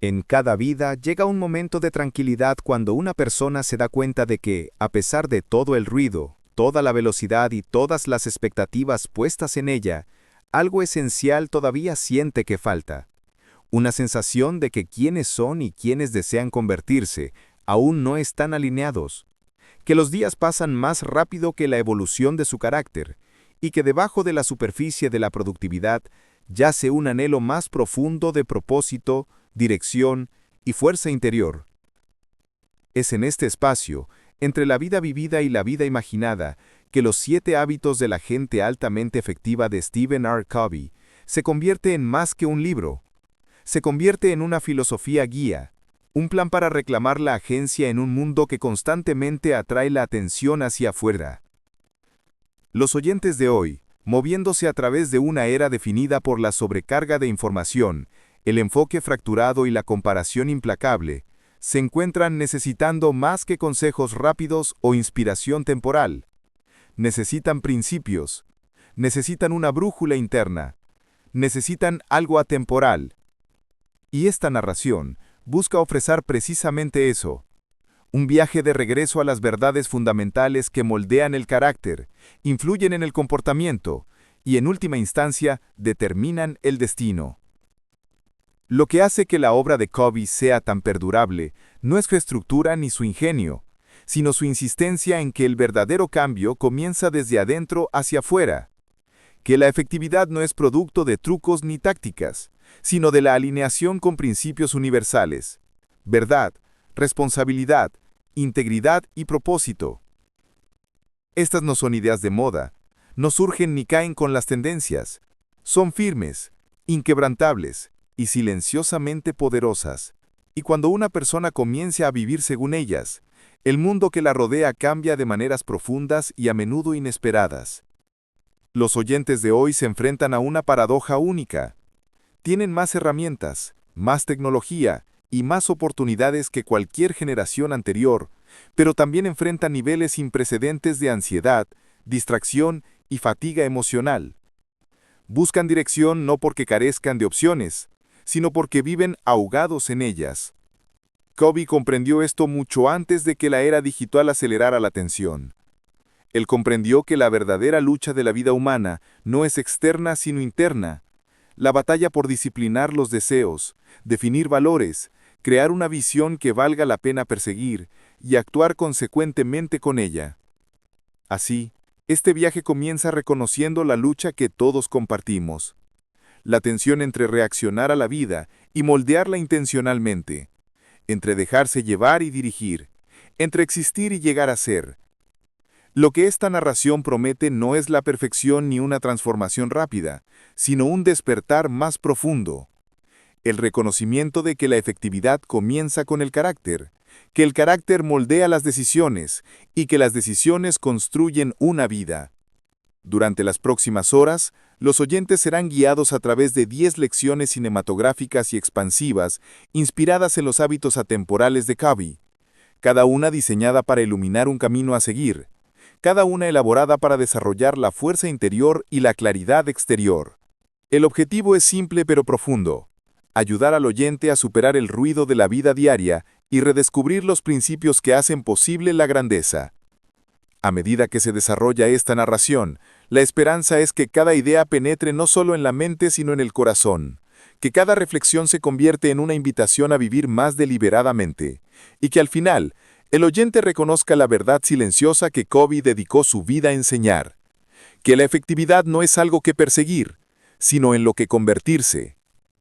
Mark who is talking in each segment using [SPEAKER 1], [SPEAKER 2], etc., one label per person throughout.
[SPEAKER 1] En cada vida llega un momento de tranquilidad cuando una persona se da cuenta de que, a pesar de todo el ruido, toda la velocidad y todas las expectativas puestas en ella, algo esencial todavía siente que falta. Una sensación de que quienes son y quienes desean convertirse aún no están alineados, que los días pasan más rápido que la evolución de su carácter, y que debajo de la superficie de la productividad yace un anhelo más profundo de propósito, dirección y fuerza interior. Es en este espacio, entre la vida vivida y la vida imaginada, que los 7 hábitos de la gente altamente efectiva de Stephen R. Covey se convierte en más que un libro. Se convierte en una filosofía guía, un plan para reclamar la agencia en un mundo que constantemente atrae la atención hacia afuera. Los oyentes de hoy, moviéndose a través de una era definida por la sobrecarga de información, el enfoque fracturado y la comparación implacable, se encuentran necesitando más que consejos rápidos o inspiración temporal. Necesitan principios, necesitan una brújula interna, necesitan algo atemporal. Y esta narración busca ofrecer precisamente eso. Un viaje de regreso a las verdades fundamentales que moldean el carácter, influyen en el comportamiento y, en última instancia, determinan el destino. Lo que hace que la obra de Covey sea tan perdurable no es su estructura ni su ingenio, sino su insistencia en que el verdadero cambio comienza desde adentro hacia afuera, que la efectividad no es producto de trucos ni tácticas, sino de la alineación con principios universales: verdad, responsabilidad, integridad y propósito. Estas no son ideas de moda, no surgen ni caen con las tendencias, son firmes, inquebrantables y silenciosamente poderosas. Y cuando una persona comienza a vivir según ellas, el mundo que la rodea cambia de maneras profundas y a menudo inesperadas. Los oyentes de hoy se enfrentan a una paradoja única. Tienen más herramientas, más tecnología y más oportunidades que cualquier generación anterior, pero también enfrentan niveles sin precedentes de ansiedad, distracción y fatiga emocional. Buscan dirección no porque carezcan de opciones, sino porque viven ahogados en ellas. Covey comprendió esto mucho antes de que la era digital acelerara la tensión. Él comprendió que la verdadera lucha de la vida humana no es externa sino interna. La batalla por disciplinar los deseos, definir valores, crear una visión que valga la pena perseguir y actuar consecuentemente con ella. Así, este viaje comienza reconociendo la lucha que todos compartimos. La tensión entre reaccionar a la vida y moldearla intencionalmente, entre dejarse llevar y dirigir, entre existir y llegar a ser. Lo que esta narración promete no es la perfección ni una transformación rápida, sino un despertar más profundo. El reconocimiento de que la efectividad comienza con el carácter, que el carácter moldea las decisiones y que las decisiones construyen una vida. Durante las próximas horas, los oyentes serán guiados a través de 10 lecciones cinematográficas y expansivas inspiradas en los hábitos atemporales de Covey, cada una diseñada para iluminar un camino a seguir, cada una elaborada para desarrollar la fuerza interior y la claridad exterior. El objetivo es simple pero profundo: ayudar al oyente a superar el ruido de la vida diaria y redescubrir los principios que hacen posible la grandeza. A medida que se desarrolla esta narración, la esperanza es que cada idea penetre no solo en la mente sino en el corazón, que cada reflexión se convierte en una invitación a vivir más deliberadamente, y que al final, el oyente reconozca la verdad silenciosa que Covey dedicó su vida a enseñar, que la efectividad no es algo que perseguir, sino en lo que convertirse.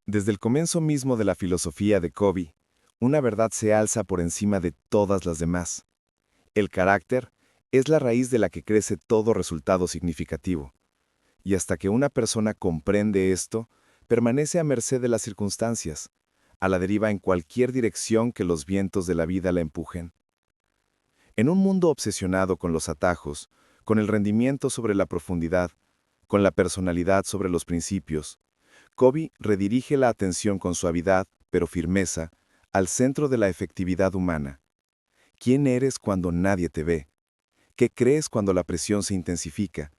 [SPEAKER 2] Desde el comienzo mismo de la filosofía de Covey, una verdad se alza por encima de todas las demás. El carácter es la raíz de la que crece todo resultado significativo. Y hasta que una persona comprende esto, permanece a merced de las circunstancias, a la deriva en cualquier dirección que los vientos de la vida la empujen. En un mundo obsesionado con los atajos, con el rendimiento sobre la profundidad, con la personalidad sobre los principios, Covey redirige la atención con suavidad, pero firmeza, al centro de la efectividad humana. ¿Quién eres cuando nadie te ve? ¿Qué crees cuando la presión se intensifica?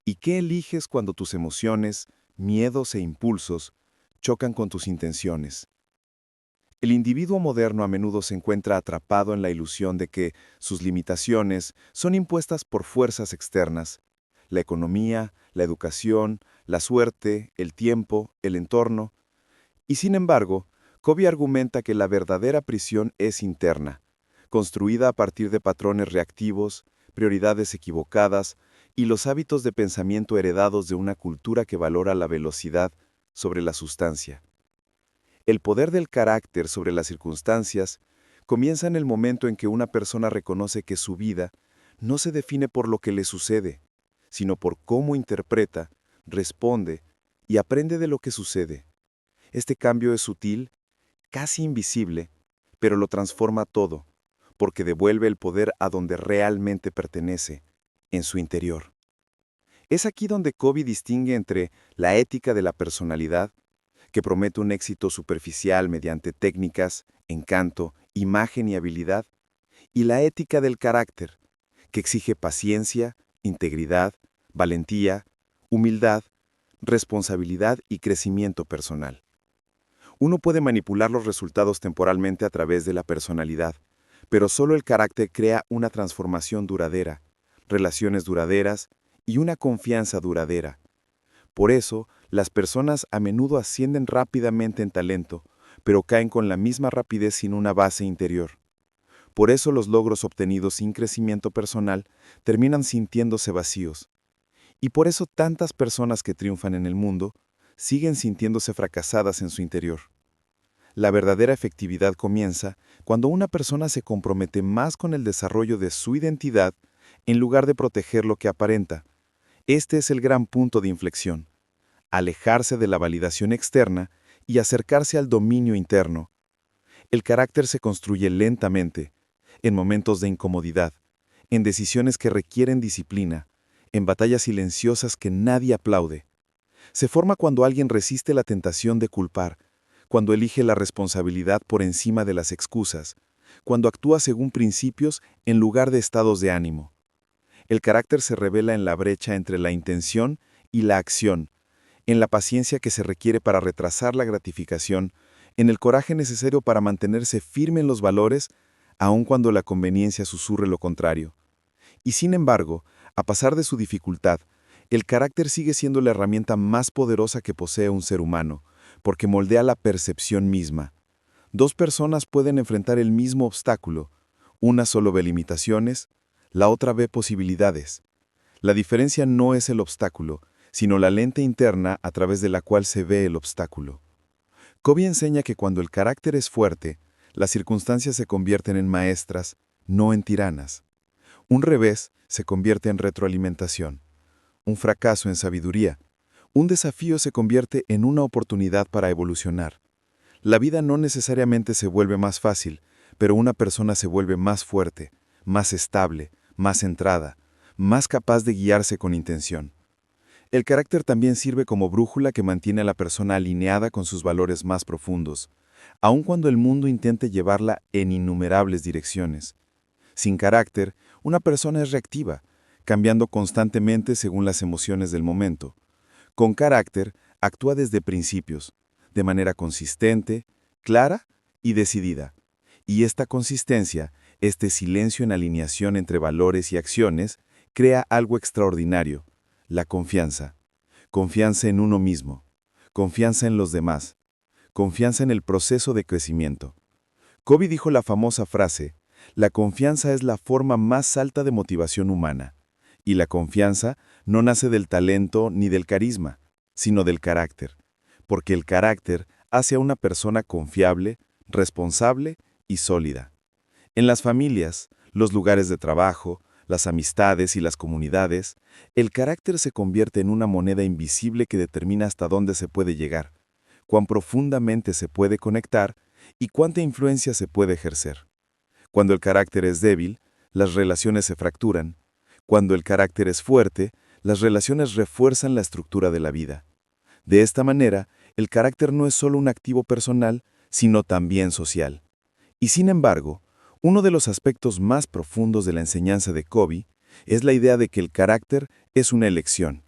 [SPEAKER 2] ¿Y qué eliges cuando tus emociones, miedos e impulsos chocan con tus intenciones? El individuo moderno a menudo se encuentra atrapado en la ilusión de que sus limitaciones son impuestas por fuerzas externas: la economía, la educación, la suerte, el tiempo, el entorno. Y sin embargo, Covey argumenta que la verdadera prisión es interna, construida a partir de patrones reactivos, prioridades equivocadas y los hábitos de pensamiento heredados de una cultura que valora la velocidad sobre la sustancia. El poder del carácter sobre las circunstancias comienza en el momento en que una persona reconoce que su vida no se define por lo que le sucede, sino por cómo interpreta, responde y aprende de lo que sucede. Este cambio es sutil, casi invisible, pero lo transforma todo, porque devuelve el poder a donde realmente pertenece, en su interior. Es aquí donde Covey distingue entre la ética de la personalidad, que promete un éxito superficial mediante técnicas, encanto, imagen y habilidad, y la ética del carácter, que exige paciencia, integridad, valentía, humildad, responsabilidad y crecimiento personal. Uno puede manipular los resultados temporalmente a través de la personalidad, pero solo el carácter crea una transformación duradera, relaciones duraderas y una confianza duradera. Por eso, las personas a menudo ascienden rápidamente en talento, pero caen con la misma rapidez sin una base interior. Por eso los logros obtenidos sin crecimiento personal terminan sintiéndose vacíos. Y por eso tantas personas que triunfan en el mundo siguen sintiéndose fracasadas en su interior. La verdadera efectividad comienza cuando una persona se compromete más con el desarrollo de su identidad en lugar de proteger lo que aparenta. Este es el gran punto de inflexión: alejarse de la validación externa y acercarse al dominio interno. El carácter se construye lentamente, en momentos de incomodidad, en decisiones que requieren disciplina, en batallas silenciosas que nadie aplaude. Se forma cuando alguien resiste la tentación de culpar, cuando elige la responsabilidad por encima de las excusas, cuando actúa según principios en lugar de estados de ánimo. El carácter se revela en la brecha entre la intención y la acción, en la paciencia que se requiere para retrasar la gratificación, en el coraje necesario para mantenerse firme en los valores, aun cuando la conveniencia susurre lo contrario. Y sin embargo, a pesar de su dificultad, el carácter sigue siendo la herramienta más poderosa que posee un ser humano, porque moldea la percepción misma. Dos personas pueden enfrentar el mismo obstáculo. Una solo ve limitaciones, la otra ve posibilidades. La diferencia no es el obstáculo, sino la lente interna a través de la cual se ve el obstáculo. Covey enseña que cuando el carácter es fuerte, las circunstancias se convierten en maestras, no en tiranas. Un revés se convierte en retroalimentación, un fracaso en sabiduría, un desafío se convierte en una oportunidad para evolucionar. La vida no necesariamente se vuelve más fácil, pero una persona se vuelve más fuerte, más estable, más centrada, más capaz de guiarse con intención. El carácter también sirve como brújula que mantiene a la persona alineada con sus valores más profundos, aun cuando el mundo intente llevarla en innumerables direcciones. Sin carácter, una persona es reactiva, cambiando constantemente según las emociones del momento. Con carácter, actúa desde principios, de manera consistente, clara y decidida. Y esta consistencia, este silencio en alineación entre valores y acciones, crea algo extraordinario: la confianza. Confianza en uno mismo, confianza en los demás, confianza en el proceso de crecimiento. Covey dijo la famosa frase: la confianza es la forma más alta de motivación humana. Y la confianza no nace del talento ni del carisma, sino del carácter, porque el carácter hace a una persona confiable, responsable y sólida. En las familias, los lugares de trabajo, las amistades y las comunidades, el carácter se convierte en una moneda invisible que determina hasta dónde se puede llegar, cuán profundamente se puede conectar y cuánta influencia se puede ejercer. Cuando el carácter es débil, las relaciones se fracturan. Cuando el carácter es fuerte, las relaciones refuerzan la estructura de la vida. De esta manera, el carácter no es solo un activo personal, sino también social. Y sin embargo, uno de los aspectos más profundos de la enseñanza de Covey es la idea de que el carácter es una elección.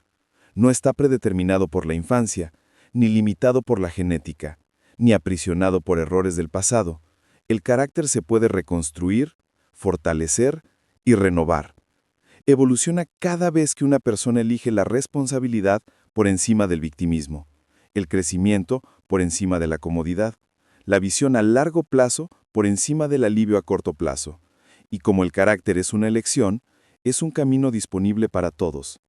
[SPEAKER 2] No está predeterminado por la infancia, ni limitado por la genética, ni aprisionado por errores del pasado. El carácter se puede reconstruir, fortalecer y renovar. Evoluciona cada vez que una persona elige la responsabilidad por encima del victimismo, el crecimiento por encima de la comodidad, la visión a largo plazo por encima del alivio a corto plazo. Y como el carácter es una elección, es un camino disponible para todos,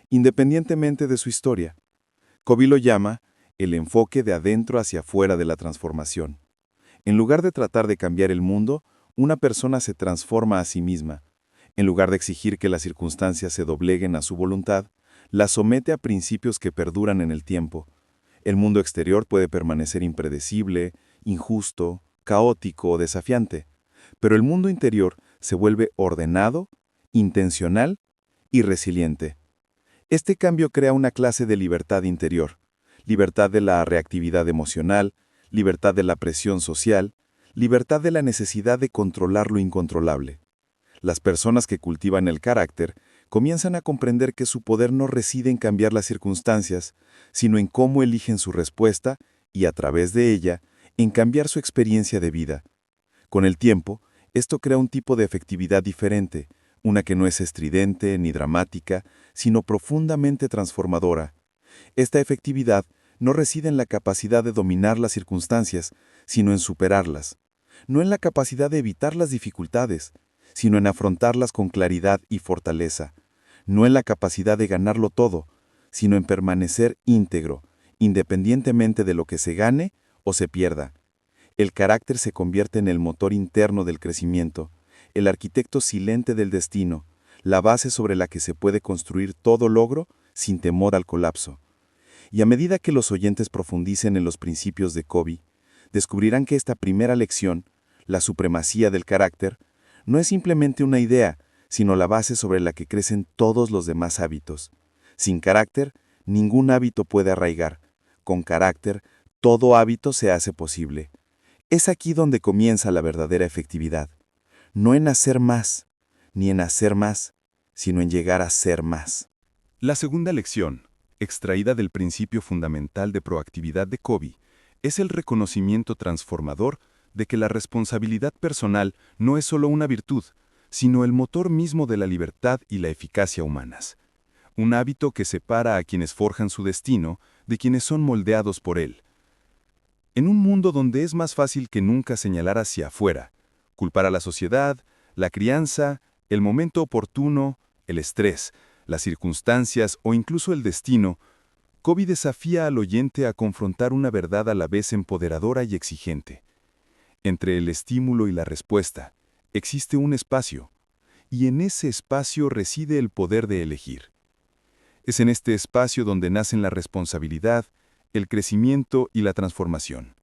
[SPEAKER 2] independientemente de su historia. Covey lo llama el enfoque de adentro hacia afuera de la transformación. En lugar de tratar de cambiar el mundo, una persona se transforma a sí misma. En lugar de exigir que las circunstancias se dobleguen a su voluntad, la somete a principios que perduran en el tiempo. El mundo exterior puede permanecer impredecible, injusto, caótico o desafiante, pero el mundo interior se vuelve ordenado, intencional y resiliente. Este cambio crea una clase de libertad interior, libertad de la reactividad emocional, libertad de la presión social, libertad de la necesidad de controlar lo incontrolable. Las personas que cultivan el carácter comienzan a comprender que su poder no reside en cambiar las circunstancias, sino en cómo eligen su respuesta y, a través de ella, en cambiar su experiencia de vida. Con el tiempo, esto crea un tipo de efectividad diferente, una que no es estridente ni dramática, sino profundamente transformadora. Esta efectividad no reside en la capacidad de dominar las circunstancias, sino en superarlas. No en la capacidad de evitar las dificultades, sino en afrontarlas con claridad y fortaleza. No en la capacidad de ganarlo todo, sino en permanecer íntegro, independientemente de lo que se gane o se pierda. El carácter se convierte en el motor interno del crecimiento, el arquitecto silente del destino, la base sobre la que se puede construir todo logro sin temor al colapso. Y a medida que los oyentes profundicen en los principios de Covey, descubrirán que esta primera lección, la supremacía del carácter, no es simplemente una idea, sino la base sobre la que crecen todos los demás hábitos. Sin carácter, ningún hábito puede arraigar. Con carácter, todo hábito se hace posible. Es aquí donde comienza la verdadera efectividad. No en hacer más, ni en hacer más, sino en llegar a ser más.
[SPEAKER 3] La segunda lección, extraída del principio fundamental de proactividad de Covey, es el reconocimiento transformador de que la responsabilidad personal no es solo una virtud, sino el motor mismo de la libertad y la eficacia humanas. Un hábito que separa a quienes forjan su destino de quienes son moldeados por él. En un mundo donde es más fácil que nunca señalar hacia afuera, culpar a la sociedad, la crianza, el momento oportuno, el estrés, las circunstancias o incluso el destino, Covey desafía al oyente a confrontar una verdad a la vez empoderadora y exigente. Entre el estímulo y la respuesta, existe un espacio, y en ese espacio reside el poder de elegir. Es en este espacio donde nacen la responsabilidad, el crecimiento y la transformación.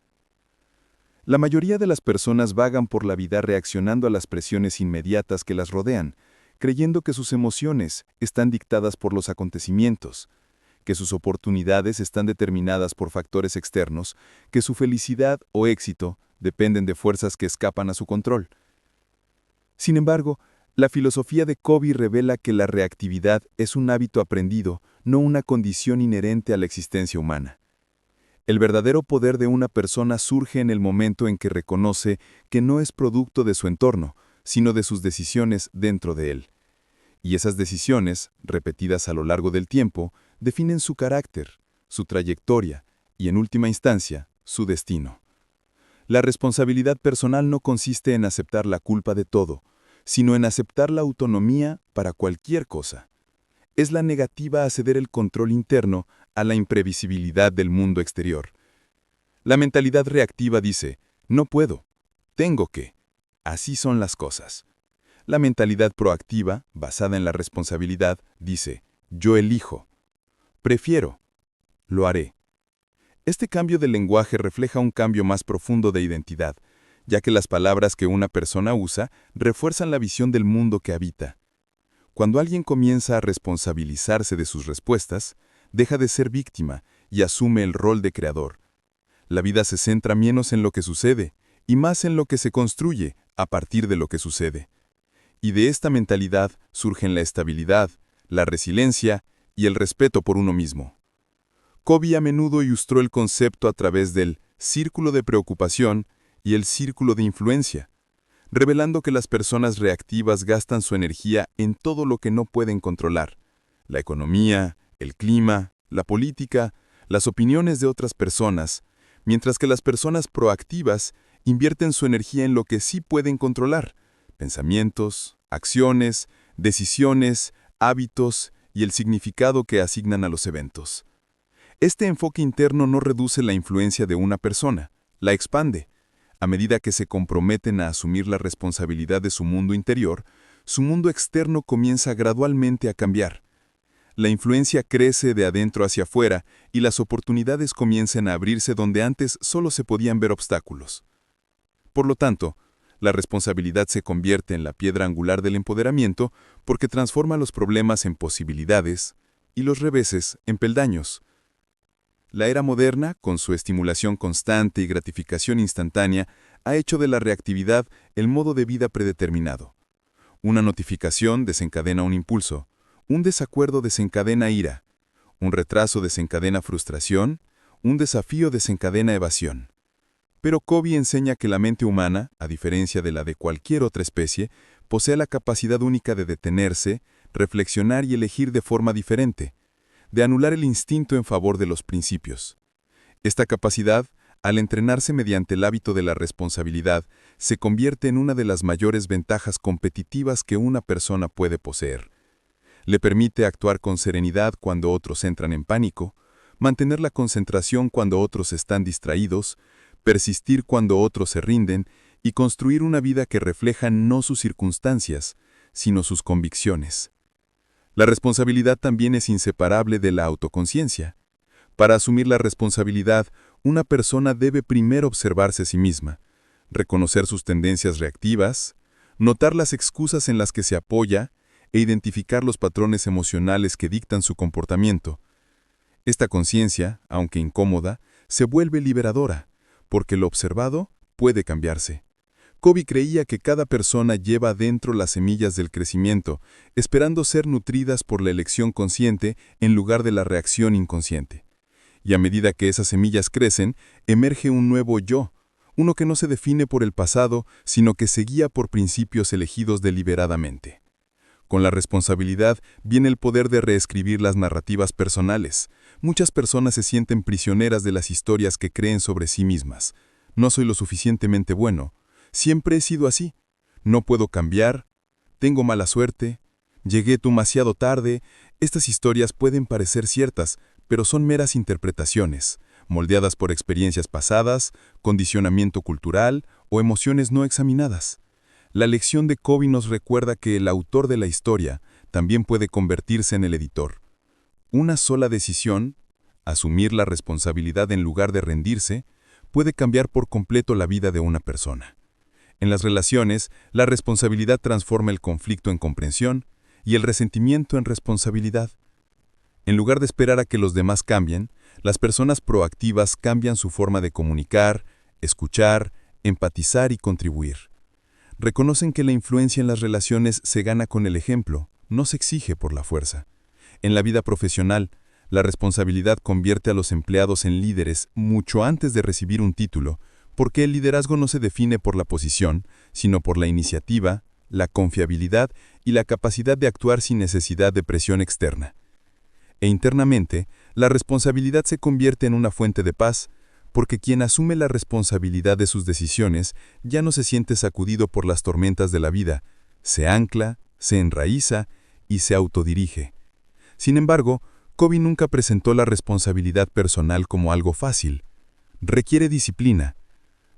[SPEAKER 3] La mayoría de las personas vagan por la vida reaccionando a las presiones inmediatas que las rodean, creyendo que sus emociones están dictadas por los acontecimientos, que sus oportunidades están determinadas por factores externos, que su felicidad o éxito dependen de fuerzas que escapan a su control. Sin embargo, la filosofía de Covey revela que la reactividad es un hábito aprendido, no una condición inherente a la existencia humana. El verdadero poder de una persona surge en el momento en que reconoce que no es producto de su entorno, sino de sus decisiones dentro de él. Y esas decisiones, repetidas a lo largo del tiempo, definen su carácter, su trayectoria y, en última instancia, su destino. La responsabilidad personal no consiste en aceptar la culpa de todo, sino en aceptar la autonomía para cualquier cosa. Es la negativa a ceder el control interno a la imprevisibilidad del mundo exterior. La mentalidad reactiva dice, no puedo, tengo que, así son las cosas. La mentalidad proactiva, basada en la responsabilidad, dice, yo elijo, prefiero, lo haré. Este cambio de lenguaje refleja un cambio más profundo de identidad, ya que las palabras que una persona usa refuerzan la visión del mundo que habita. Cuando alguien comienza a responsabilizarse de sus respuestas, deja de ser víctima y asume el rol de creador. La vida se centra menos en lo que sucede y más en lo que se construye a partir de lo que sucede. Y de esta mentalidad surgen la estabilidad, la resiliencia y el respeto por uno mismo. Covey a menudo ilustró el concepto a través del círculo de preocupación y el círculo de influencia, revelando que las personas reactivas gastan su energía en todo lo que no pueden controlar: la economía, el clima, la política, las opiniones de otras personas, mientras que las personas proactivas invierten su energía en lo que sí pueden controlar: pensamientos, acciones, decisiones, hábitos y el significado que asignan a los eventos. Este enfoque interno no reduce la influencia de una persona, la expande. A medida que se comprometen a asumir la responsabilidad de su mundo interior, su mundo externo comienza gradualmente a cambiar. La influencia crece de adentro hacia afuera y las oportunidades comienzan a abrirse donde antes solo se podían ver obstáculos. Por lo tanto, la responsabilidad se convierte en la piedra angular del empoderamiento porque transforma los problemas en posibilidades y los reveses en peldaños. La era moderna, con su estimulación constante y gratificación instantánea, ha hecho de la reactividad el modo de vida predeterminado. Una notificación desencadena un impulso, un desacuerdo desencadena ira, un retraso desencadena frustración, un desafío desencadena evasión. Pero Covey enseña que la mente humana, a diferencia de la de cualquier otra especie, posee la capacidad única de detenerse, reflexionar y elegir de forma diferente, de anular el instinto en favor de los principios. Esta capacidad, al entrenarse mediante el hábito de la responsabilidad, se convierte en una de las mayores ventajas competitivas que una persona puede poseer. Le permite actuar con serenidad cuando otros entran en pánico, mantener la concentración cuando otros están distraídos, persistir cuando otros se rinden y construir una vida que refleja no sus circunstancias, sino sus convicciones. La responsabilidad también es inseparable de la autoconciencia. Para asumir la responsabilidad, una persona debe primero observarse a sí misma, reconocer sus tendencias reactivas, notar las excusas en las que se apoya e identificar los patrones emocionales que dictan su comportamiento. Esta conciencia, aunque incómoda, se vuelve liberadora, porque lo observado puede cambiarse. Covey creía que cada persona lleva dentro las semillas del crecimiento, esperando ser nutridas por la elección consciente en lugar de la reacción inconsciente. Y a medida que esas semillas crecen, emerge un nuevo yo, uno que no se define por el pasado, sino que se guía por principios elegidos deliberadamente. Con la responsabilidad viene el poder de reescribir las narrativas personales. Muchas personas se sienten prisioneras de las historias que creen sobre sí mismas. No soy lo suficientemente bueno. Siempre he sido así. No puedo cambiar. Tengo mala suerte. Llegué demasiado tarde. Estas historias pueden parecer ciertas, pero son meras interpretaciones, moldeadas por experiencias pasadas, condicionamiento cultural o emociones no examinadas. La lección de Covey nos recuerda que el autor de la historia también puede convertirse en el editor. Una sola decisión, asumir la responsabilidad en lugar de rendirse, puede cambiar por completo la vida de una persona. En las relaciones, la responsabilidad transforma el conflicto en comprensión y el resentimiento en responsabilidad. En lugar de esperar a que los demás cambien, las personas proactivas cambian su forma de comunicar, escuchar, empatizar y contribuir. Reconocen que la influencia en las relaciones se gana con el ejemplo, no se exige por la fuerza. En la vida profesional, la responsabilidad convierte a los empleados en líderes mucho antes de recibir un título, porque el liderazgo no se define por la posición, sino por la iniciativa, la confiabilidad y la capacidad de actuar sin necesidad de presión externa. E internamente, la responsabilidad se convierte en una fuente de paz, porque quien asume la responsabilidad de sus decisiones ya no se siente sacudido por las tormentas de la vida, se ancla, se enraiza y se autodirige. Sin embargo, Covey nunca presentó la responsabilidad personal como algo fácil. Requiere disciplina.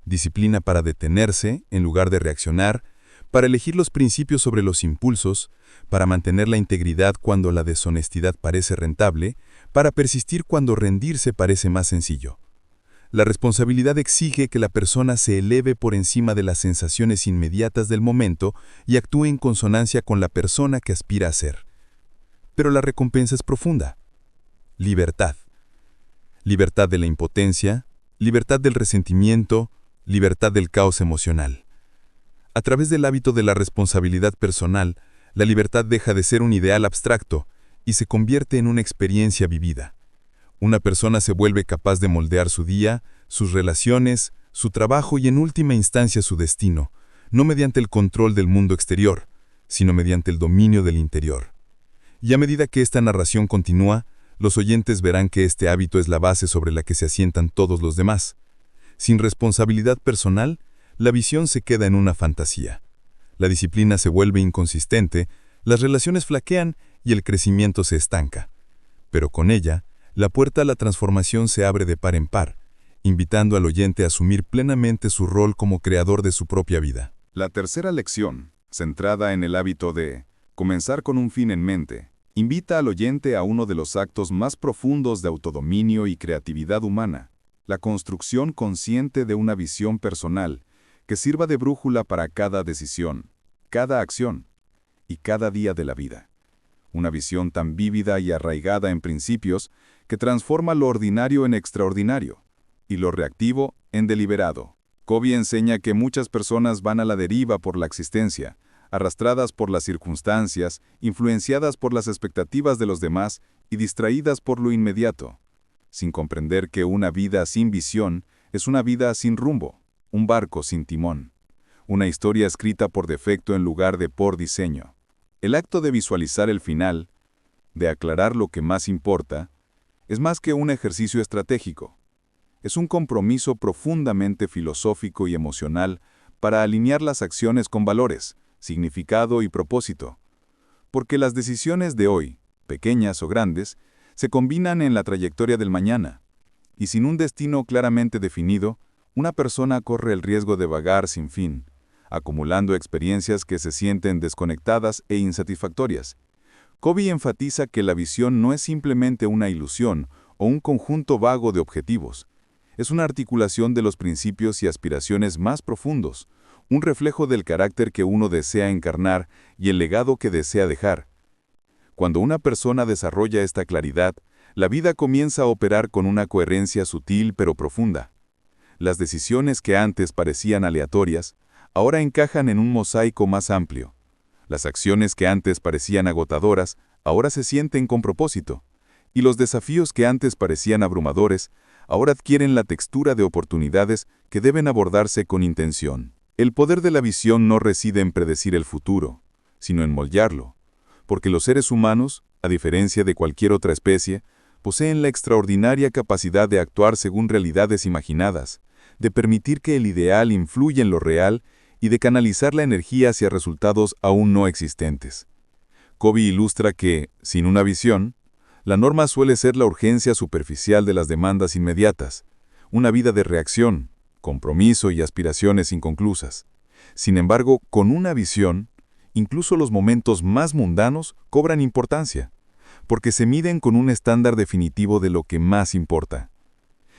[SPEAKER 3] Disciplina para detenerse en lugar de reaccionar, para elegir los principios sobre los impulsos, para mantener la integridad cuando la deshonestidad parece rentable, para persistir cuando rendirse parece más sencillo. La responsabilidad exige que la persona se eleve por encima de las sensaciones inmediatas del momento y actúe en consonancia con la persona que aspira a ser. Pero la recompensa es profunda. Libertad. Libertad de la impotencia, libertad del resentimiento, libertad del caos emocional. A través del hábito de la responsabilidad personal, la libertad deja de ser un ideal abstracto y se convierte en una experiencia vivida. Una persona se vuelve capaz de moldear su día, sus relaciones, su trabajo y en última instancia su destino, no mediante el control del mundo exterior, sino mediante el dominio del interior. Y a medida que esta narración continúa, los oyentes verán que este hábito es la base sobre la que se asientan todos los demás. Sin responsabilidad personal, la visión se queda en una fantasía. La disciplina se vuelve inconsistente, las relaciones flaquean y el crecimiento se estanca. Pero con ella, la puerta a la transformación se abre de par en par, invitando al oyente a asumir plenamente su rol como creador de su propia vida.
[SPEAKER 4] La tercera lección, centrada en el hábito de comenzar con un fin en mente, invita al oyente a uno de los actos más profundos de autodominio y creatividad humana, la construcción consciente de una visión personal que sirva de brújula para cada decisión, cada acción y cada día de la vida. Una visión tan vívida y arraigada en principios que transforma lo ordinario en extraordinario y lo reactivo en deliberado. Covey enseña que muchas personas van a la deriva por la existencia, arrastradas por las circunstancias, influenciadas por las expectativas de los demás y distraídas por lo inmediato, sin comprender que una vida sin visión es una vida sin rumbo, un barco sin timón, una historia escrita por defecto en lugar de por diseño. El acto de visualizar el final, de aclarar lo que más importa, es más que un ejercicio estratégico. Es un compromiso profundamente filosófico y emocional para alinear las acciones con valores, significado y propósito. Porque las decisiones de hoy, pequeñas o grandes, se combinan en la trayectoria del mañana. Y sin un destino claramente definido, una persona corre el riesgo de vagar sin fin, acumulando experiencias que se sienten desconectadas e insatisfactorias. Covey enfatiza que la visión no es simplemente una ilusión o un conjunto vago de objetivos. Es una articulación de los principios y aspiraciones más profundos, un reflejo del carácter que uno desea encarnar y el legado que desea dejar. Cuando una persona desarrolla esta claridad, la vida comienza a operar con una coherencia sutil pero profunda. Las decisiones que antes parecían aleatorias, ahora encajan en un mosaico más amplio. Las acciones que antes parecían agotadoras, ahora se sienten con propósito. Y los desafíos que antes parecían abrumadores, ahora adquieren la textura de oportunidades que deben abordarse con intención. El poder de la visión no reside en predecir el futuro, sino en moldearlo, porque los seres humanos, a diferencia de cualquier otra especie, poseen la extraordinaria capacidad de actuar según realidades imaginadas, de permitir que el ideal influya en lo real y de canalizar la energía hacia resultados aún no existentes. Covey ilustra que, sin una visión, la norma suele ser la urgencia superficial de las demandas inmediatas, una vida de reacción, compromiso y aspiraciones inconclusas. Sin embargo, con una visión, incluso los momentos más mundanos cobran importancia, porque se miden con un estándar definitivo de lo que más importa.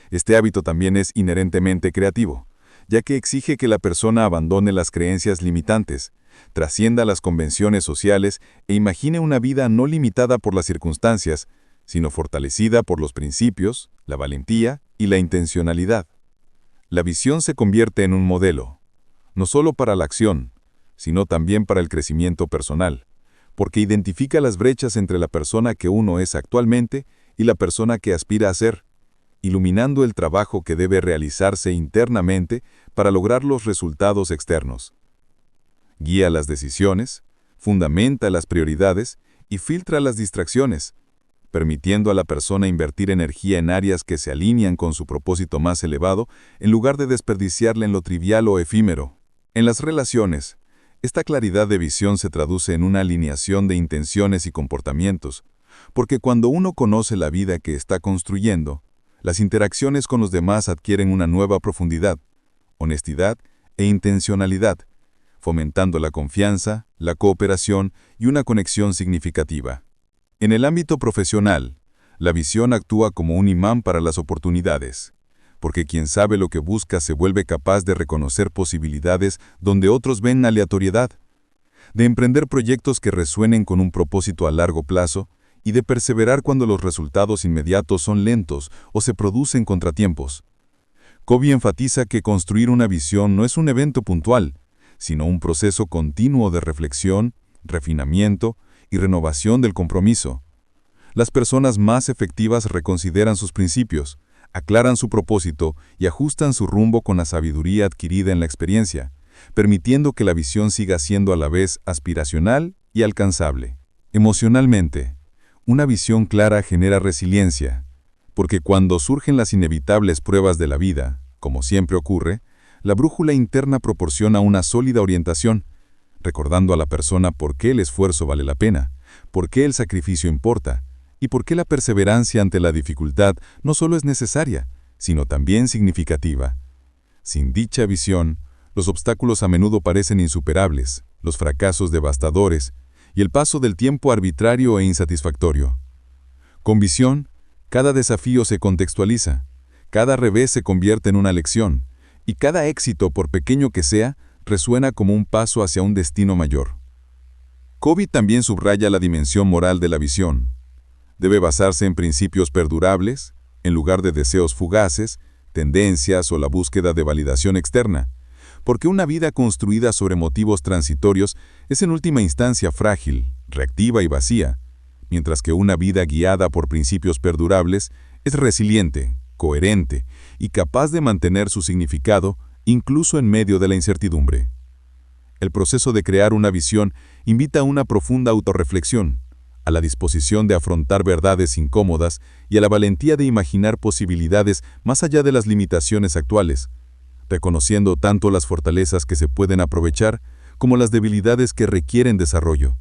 [SPEAKER 4] Este hábito también es inherentemente creativo, ya que exige que la persona abandone las creencias limitantes, trascienda las convenciones sociales e imagine una vida no limitada por las circunstancias, sino fortalecida por los principios, la valentía y la intencionalidad. La visión se convierte en un modelo, no solo para la acción, sino también para el crecimiento personal, porque identifica las brechas entre la persona que uno es actualmente y la persona que aspira a ser, iluminando el trabajo que debe realizarse internamente para lograr los resultados externos. Guía las decisiones, fundamenta las prioridades y filtra las distracciones, permitiendo a la persona invertir energía en áreas que se alinean con su propósito más elevado en lugar de desperdiciarla en lo trivial o efímero. En las relaciones, esta claridad de visión se traduce en una alineación de intenciones y comportamientos, porque cuando uno conoce la vida que está construyendo, las interacciones con los demás adquieren una nueva profundidad, honestidad e intencionalidad, fomentando la confianza, la cooperación y una conexión significativa. En el ámbito profesional, la visión actúa como un imán para las oportunidades, porque quien sabe lo que busca se vuelve capaz de reconocer posibilidades donde otros ven aleatoriedad, de emprender proyectos que resuenen con un propósito a largo plazo y de perseverar cuando los resultados inmediatos son lentos o se producen contratiempos. Covey enfatiza que construir una visión no es un evento puntual, sino un proceso continuo de reflexión, refinamiento y renovación del compromiso. Las personas más efectivas reconsideran sus principios, aclaran su propósito y ajustan su rumbo con la sabiduría adquirida en la experiencia, permitiendo que la visión siga siendo a la vez aspiracional y alcanzable. Emocionalmente, una visión clara genera resiliencia, porque cuando surgen las inevitables pruebas de la vida, como siempre ocurre, la brújula interna proporciona una sólida orientación, recordando a la persona por qué el esfuerzo vale la pena, por qué el sacrificio importa, y por qué la perseverancia ante la dificultad no solo es necesaria, sino también significativa. Sin dicha visión, los obstáculos a menudo parecen insuperables, los fracasos devastadores, y el paso del tiempo arbitrario e insatisfactorio. Con visión, cada desafío se contextualiza, cada revés se convierte en una lección, y cada éxito, por pequeño que sea, resuena como un paso hacia un destino mayor. Covey también subraya la dimensión moral de la visión. Debe basarse en principios perdurables, en lugar de deseos fugaces, tendencias o la búsqueda de validación externa, porque una vida construida sobre motivos transitorios es en última instancia frágil, reactiva y vacía, mientras que una vida guiada por principios perdurables es resiliente, coherente y capaz de mantener su significado incluso en medio de la incertidumbre. El proceso de crear una visión invita a una profunda autorreflexión, a la disposición de afrontar verdades incómodas y a la valentía de imaginar posibilidades más allá de las limitaciones actuales, reconociendo tanto las fortalezas que se pueden aprovechar como las debilidades que requieren desarrollo.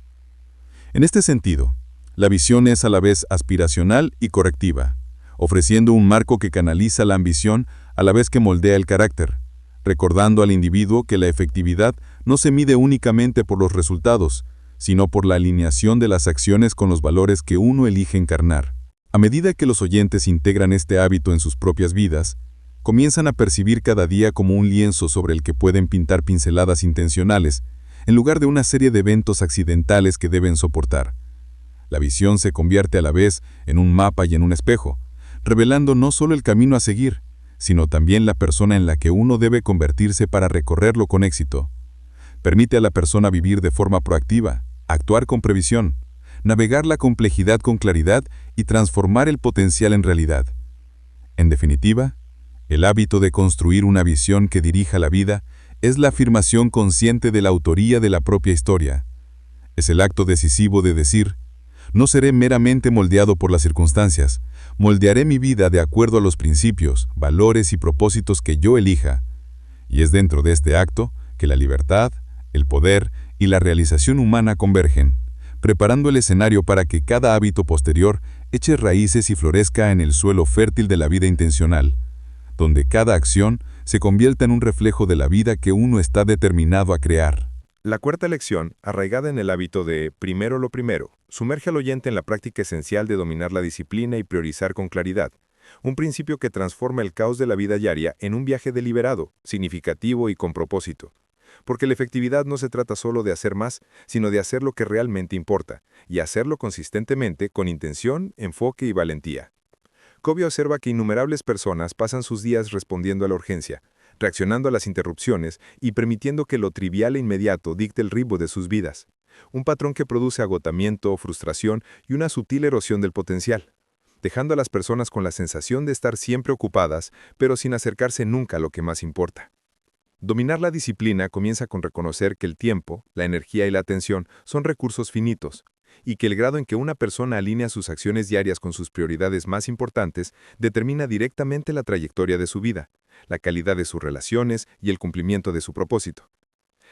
[SPEAKER 4] En este sentido, la visión es a la vez aspiracional y correctiva, ofreciendo un marco que canaliza la ambición a la vez que moldea el carácter, recordando al individuo que la efectividad no se mide únicamente por los resultados, sino por la alineación de las acciones con los valores que uno elige encarnar. A medida que los oyentes integran este hábito en sus propias vidas, comienzan a percibir cada día como un lienzo sobre el que pueden pintar pinceladas intencionales, en lugar de una serie de eventos accidentales que deben soportar. La visión se convierte a la vez en un mapa y en un espejo, revelando no solo el camino a seguir, sino también la persona en la que uno debe convertirse para recorrerlo con éxito. Permite a la persona vivir de forma proactiva, actuar con previsión, navegar la complejidad con claridad y transformar el potencial en realidad. En definitiva, el hábito de construir una visión que dirija la vida es la afirmación consciente de la autoría de la propia historia. Es el acto decisivo de decir, no seré meramente moldeado por las circunstancias, moldearé mi vida de acuerdo a los principios, valores y propósitos que yo elija. Y es dentro de este acto que la libertad, el poder y la realización humana convergen, preparando el escenario para que cada hábito posterior eche raíces y florezca en el suelo fértil de la vida intencional, donde cada acción se convierta en un reflejo de la vida que uno está determinado a crear.
[SPEAKER 2] La cuarta lección, arraigada en el hábito de primero lo primero, sumerge al oyente en la práctica esencial de dominar la disciplina y priorizar con claridad, un principio que transforma el caos de la vida diaria en un viaje deliberado, significativo y con propósito. Porque la efectividad no se trata solo de hacer más, sino de hacer lo que realmente importa, y hacerlo consistentemente con intención, enfoque y valentía. Covey observa que innumerables personas pasan sus días respondiendo a la urgencia, reaccionando a las interrupciones y permitiendo que lo trivial e inmediato dicte el ritmo de sus vidas. Un patrón que produce agotamiento, frustración y una sutil erosión del potencial, dejando a las personas con la sensación de estar siempre ocupadas, pero sin acercarse nunca a lo que más importa. Dominar la disciplina comienza con reconocer que el tiempo, la energía y la atención son recursos finitos, y que el grado en que una persona alinea sus acciones diarias con sus prioridades más importantes determina directamente la trayectoria de su vida, la calidad de sus relaciones y el cumplimiento de su propósito.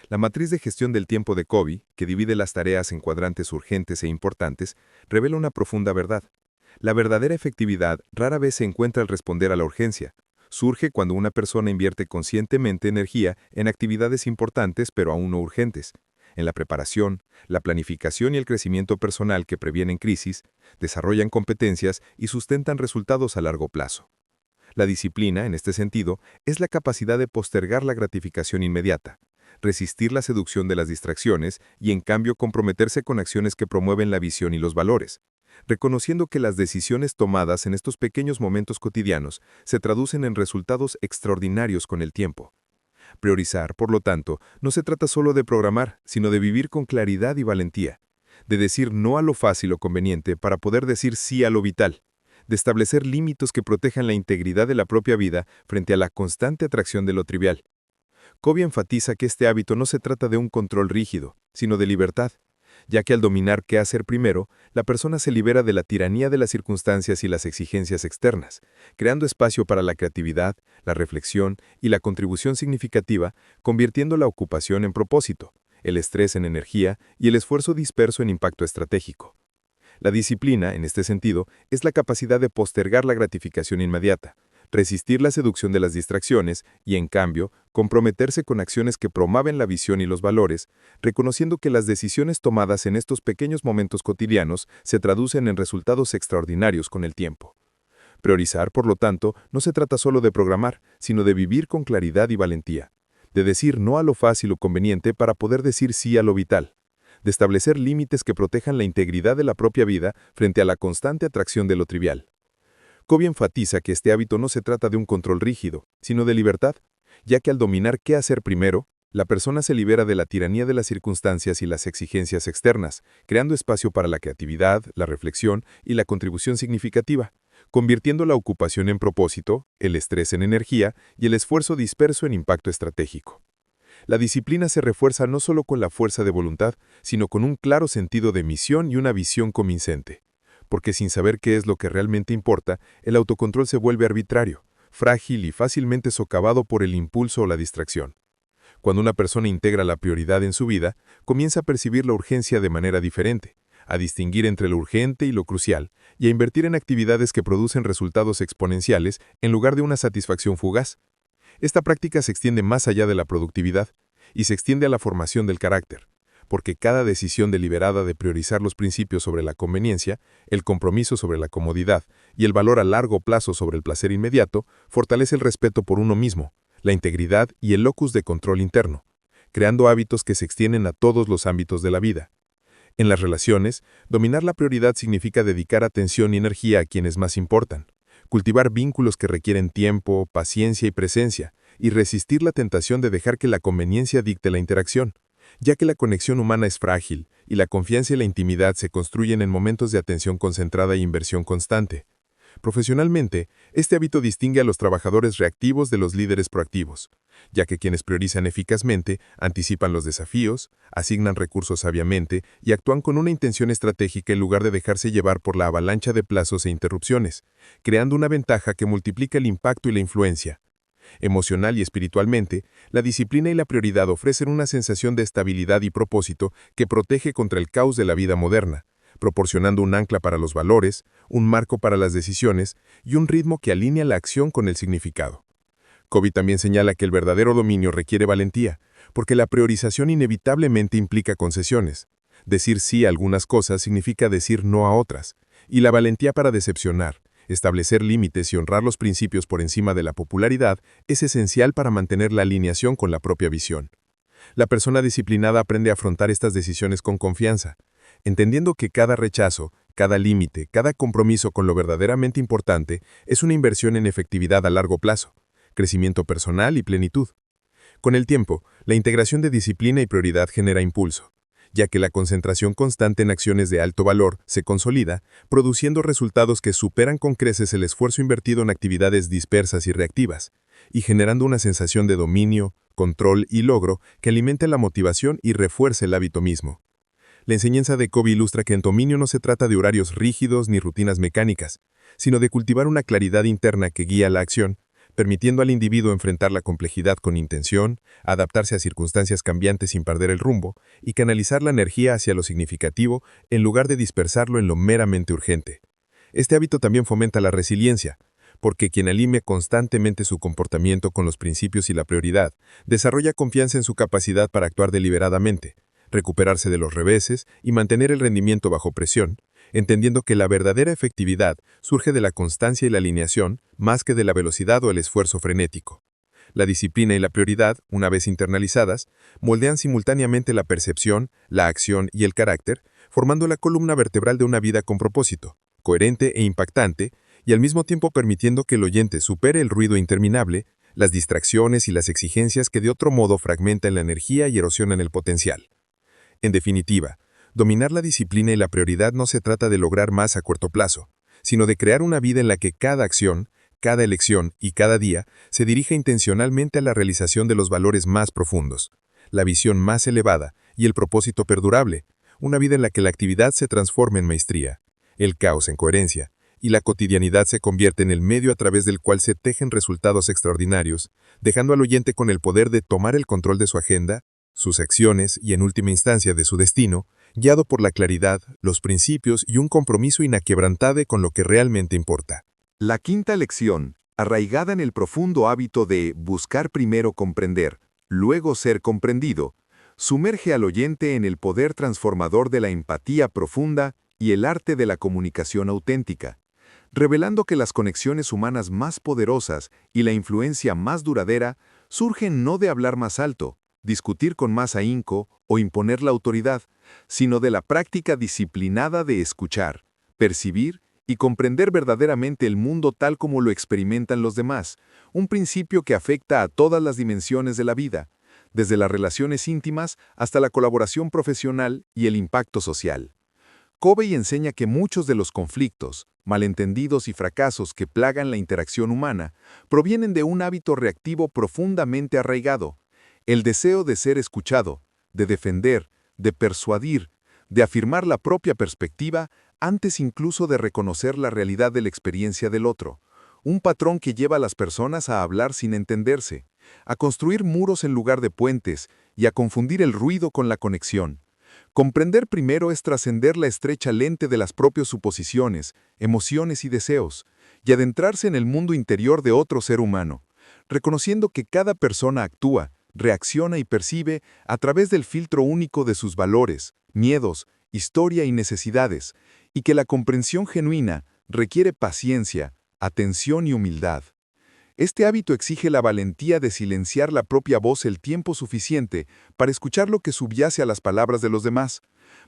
[SPEAKER 2] La matriz de gestión del tiempo de Covey, que divide las tareas en cuadrantes urgentes e importantes, revela una profunda verdad. La verdadera efectividad rara vez se encuentra al responder a la urgencia. Surge cuando una persona invierte conscientemente energía en actividades importantes pero aún no urgentes, en la preparación, la planificación y el crecimiento personal que previenen crisis, desarrollan competencias y sustentan resultados a largo plazo. La disciplina, en este sentido, es la capacidad de postergar la gratificación inmediata, resistir la seducción de las distracciones y, en cambio, comprometerse con acciones que promueven la visión y los valores, reconociendo que las decisiones tomadas en estos pequeños momentos cotidianos se traducen en resultados extraordinarios con el tiempo. Priorizar, por lo tanto, no se trata solo de programar, sino de vivir con claridad y valentía, de decir no a lo fácil o conveniente para poder decir sí a lo vital,
[SPEAKER 1] de establecer límites que protejan la integridad de la propia vida frente a la constante atracción de lo trivial. Covey enfatiza que este hábito no se trata de un control rígido, sino de libertad, ya que al dominar qué hacer primero, la persona se libera de la tiranía de las circunstancias y las exigencias externas, creando espacio para la creatividad, la reflexión y la contribución significativa, convirtiendo la ocupación en propósito, el estrés en energía y el esfuerzo disperso en impacto estratégico. La disciplina, en este sentido, es la capacidad de postergar la gratificación inmediata, resistir la seducción de las distracciones y, en cambio, comprometerse con acciones que promueven la visión y los valores, reconociendo que las decisiones tomadas en estos pequeños momentos cotidianos se traducen en resultados extraordinarios con el tiempo. Priorizar, por lo tanto, no se trata solo de programar, sino de vivir con claridad y valentía, de decir no a lo fácil o conveniente para poder decir sí a lo vital, de establecer límites que protejan la integridad de la propia vida frente a la constante atracción de lo trivial. Covey enfatiza que este hábito no se trata de un control rígido, sino de libertad, ya que al dominar qué hacer primero, la persona se libera de la tiranía de las circunstancias y las exigencias externas, creando espacio para la creatividad, la reflexión y la contribución significativa, convirtiendo la ocupación en propósito, el estrés en energía y el esfuerzo disperso en impacto estratégico. La disciplina se refuerza no solo con la fuerza de voluntad, sino con un claro sentido de misión y una visión convincente. Porque sin saber qué es lo que realmente importa, el autocontrol se vuelve arbitrario, frágil y fácilmente socavado por el impulso o la distracción. Cuando una persona integra la prioridad en su vida, comienza a percibir la urgencia de manera diferente, a distinguir entre lo urgente y lo crucial, y a invertir en actividades que producen resultados exponenciales en lugar de una satisfacción fugaz. Esta práctica se extiende más allá de la productividad, y se extiende a la formación del carácter, porque cada decisión deliberada de priorizar los principios sobre la conveniencia, el compromiso sobre la comodidad y el valor a largo plazo sobre el placer inmediato, fortalece el respeto por uno mismo, la integridad y el locus de control interno, creando hábitos que se extienden a todos los ámbitos de la vida. En las relaciones, dominar la prioridad significa dedicar atención y energía a quienes más importan, cultivar vínculos que requieren tiempo, paciencia y presencia, y resistir la tentación de dejar que la conveniencia dicte la interacción, ya que la conexión humana es frágil y la confianza y la intimidad se construyen en momentos de atención concentrada e inversión constante. Profesionalmente, este hábito distingue a los trabajadores reactivos de los líderes proactivos, ya que quienes priorizan eficazmente anticipan los desafíos, asignan recursos sabiamente y actúan con una intención estratégica en lugar de dejarse llevar por la avalancha de plazos e interrupciones, creando una ventaja que multiplica el impacto y la influencia. Emocional y espiritualmente, la disciplina y la prioridad ofrecen una sensación de estabilidad y propósito que protege contra el caos de la vida moderna, proporcionando un ancla para los valores, un marco para las decisiones y un ritmo que alinea la acción con el significado. Covey también señala que el verdadero dominio requiere valentía, porque la priorización inevitablemente implica concesiones. Decir sí a algunas cosas significa decir no a otras, y la valentía para decepcionar, establecer límites y honrar los principios por encima de la popularidad es esencial para mantener la alineación con la propia visión. La persona disciplinada aprende a afrontar estas decisiones con confianza, entendiendo que cada rechazo, cada límite, cada compromiso con lo verdaderamente importante es una inversión en efectividad a largo plazo, crecimiento personal y plenitud. Con el tiempo, la integración de disciplina y prioridad genera impulso, ya que la concentración constante en acciones de alto valor se consolida, produciendo resultados que superan con creces el esfuerzo invertido en actividades dispersas y reactivas, y generando una sensación de dominio, control y logro que alimente la motivación y refuerce el hábito mismo. La enseñanza de Covey ilustra que en dominio no se trata de horarios rígidos ni rutinas mecánicas, sino de cultivar una claridad interna que guía la acción, permitiendo al individuo enfrentar la complejidad con intención, adaptarse a circunstancias cambiantes sin perder el rumbo y canalizar la energía hacia lo significativo en lugar de dispersarlo en lo meramente urgente. Este hábito también fomenta la resiliencia, porque quien alinea constantemente su comportamiento con los principios y la prioridad, desarrolla confianza en su capacidad para actuar deliberadamente, recuperarse de los reveses y mantener el rendimiento bajo presión, entendiendo que la verdadera efectividad surge de la constancia y la alineación más que de la velocidad o el esfuerzo frenético. La disciplina y la prioridad, una vez internalizadas, moldean simultáneamente la percepción, la acción y el carácter, formando la columna vertebral de una vida con propósito, coherente e impactante, y al mismo tiempo permitiendo que el oyente supere el ruido interminable, las distracciones y las exigencias que de otro modo fragmentan la energía y erosionan el potencial. En definitiva, dominar la disciplina y la prioridad no se trata de lograr más a corto plazo,
[SPEAKER 5] sino de crear una vida en la que cada acción, cada elección y cada día se dirija intencionalmente a la realización de los valores más profundos, la visión más elevada y el propósito perdurable, una vida en la que la actividad se transforma en maestría, el caos en coherencia, y la cotidianidad se convierte en el medio a través del cual se tejen resultados extraordinarios, dejando al oyente con el poder de tomar el control de su agenda, sus acciones y en última instancia de su destino, guiado por la claridad, los principios y un compromiso inaquebrantable con lo que realmente importa.
[SPEAKER 4] La quinta lección, arraigada en el profundo hábito de buscar primero comprender, luego ser comprendido, sumerge al oyente en el poder transformador de la empatía profunda y el arte de la comunicación auténtica, revelando que las conexiones humanas más poderosas y la influencia más duradera surgen no de hablar más alto, discutir con más ahínco o imponer la autoridad, sino de la práctica disciplinada de escuchar, percibir y comprender verdaderamente el mundo tal como lo experimentan los demás, un principio que afecta a todas las dimensiones de la vida, desde las relaciones íntimas hasta la colaboración profesional y el impacto social. Covey enseña que muchos de los conflictos, malentendidos y fracasos que plagan la interacción humana provienen de un hábito reactivo profundamente arraigado, el deseo de ser escuchado, de defender, de persuadir, de afirmar la propia perspectiva antes incluso de reconocer la realidad de la experiencia del otro, un patrón que lleva a las personas a hablar sin entenderse, a construir muros en lugar de puentes y a confundir el ruido con la conexión. Comprender primero es trascender la estrecha lente de las propias suposiciones, emociones y deseos, y adentrarse en el mundo interior de otro ser humano, reconociendo que cada persona actúa, reacciona y percibe a través del filtro único de sus valores, miedos, historia y necesidades, y que la comprensión genuina requiere paciencia, atención y humildad. Este hábito exige la valentía de silenciar la propia voz el tiempo suficiente para escuchar lo que subyace a las palabras de los demás,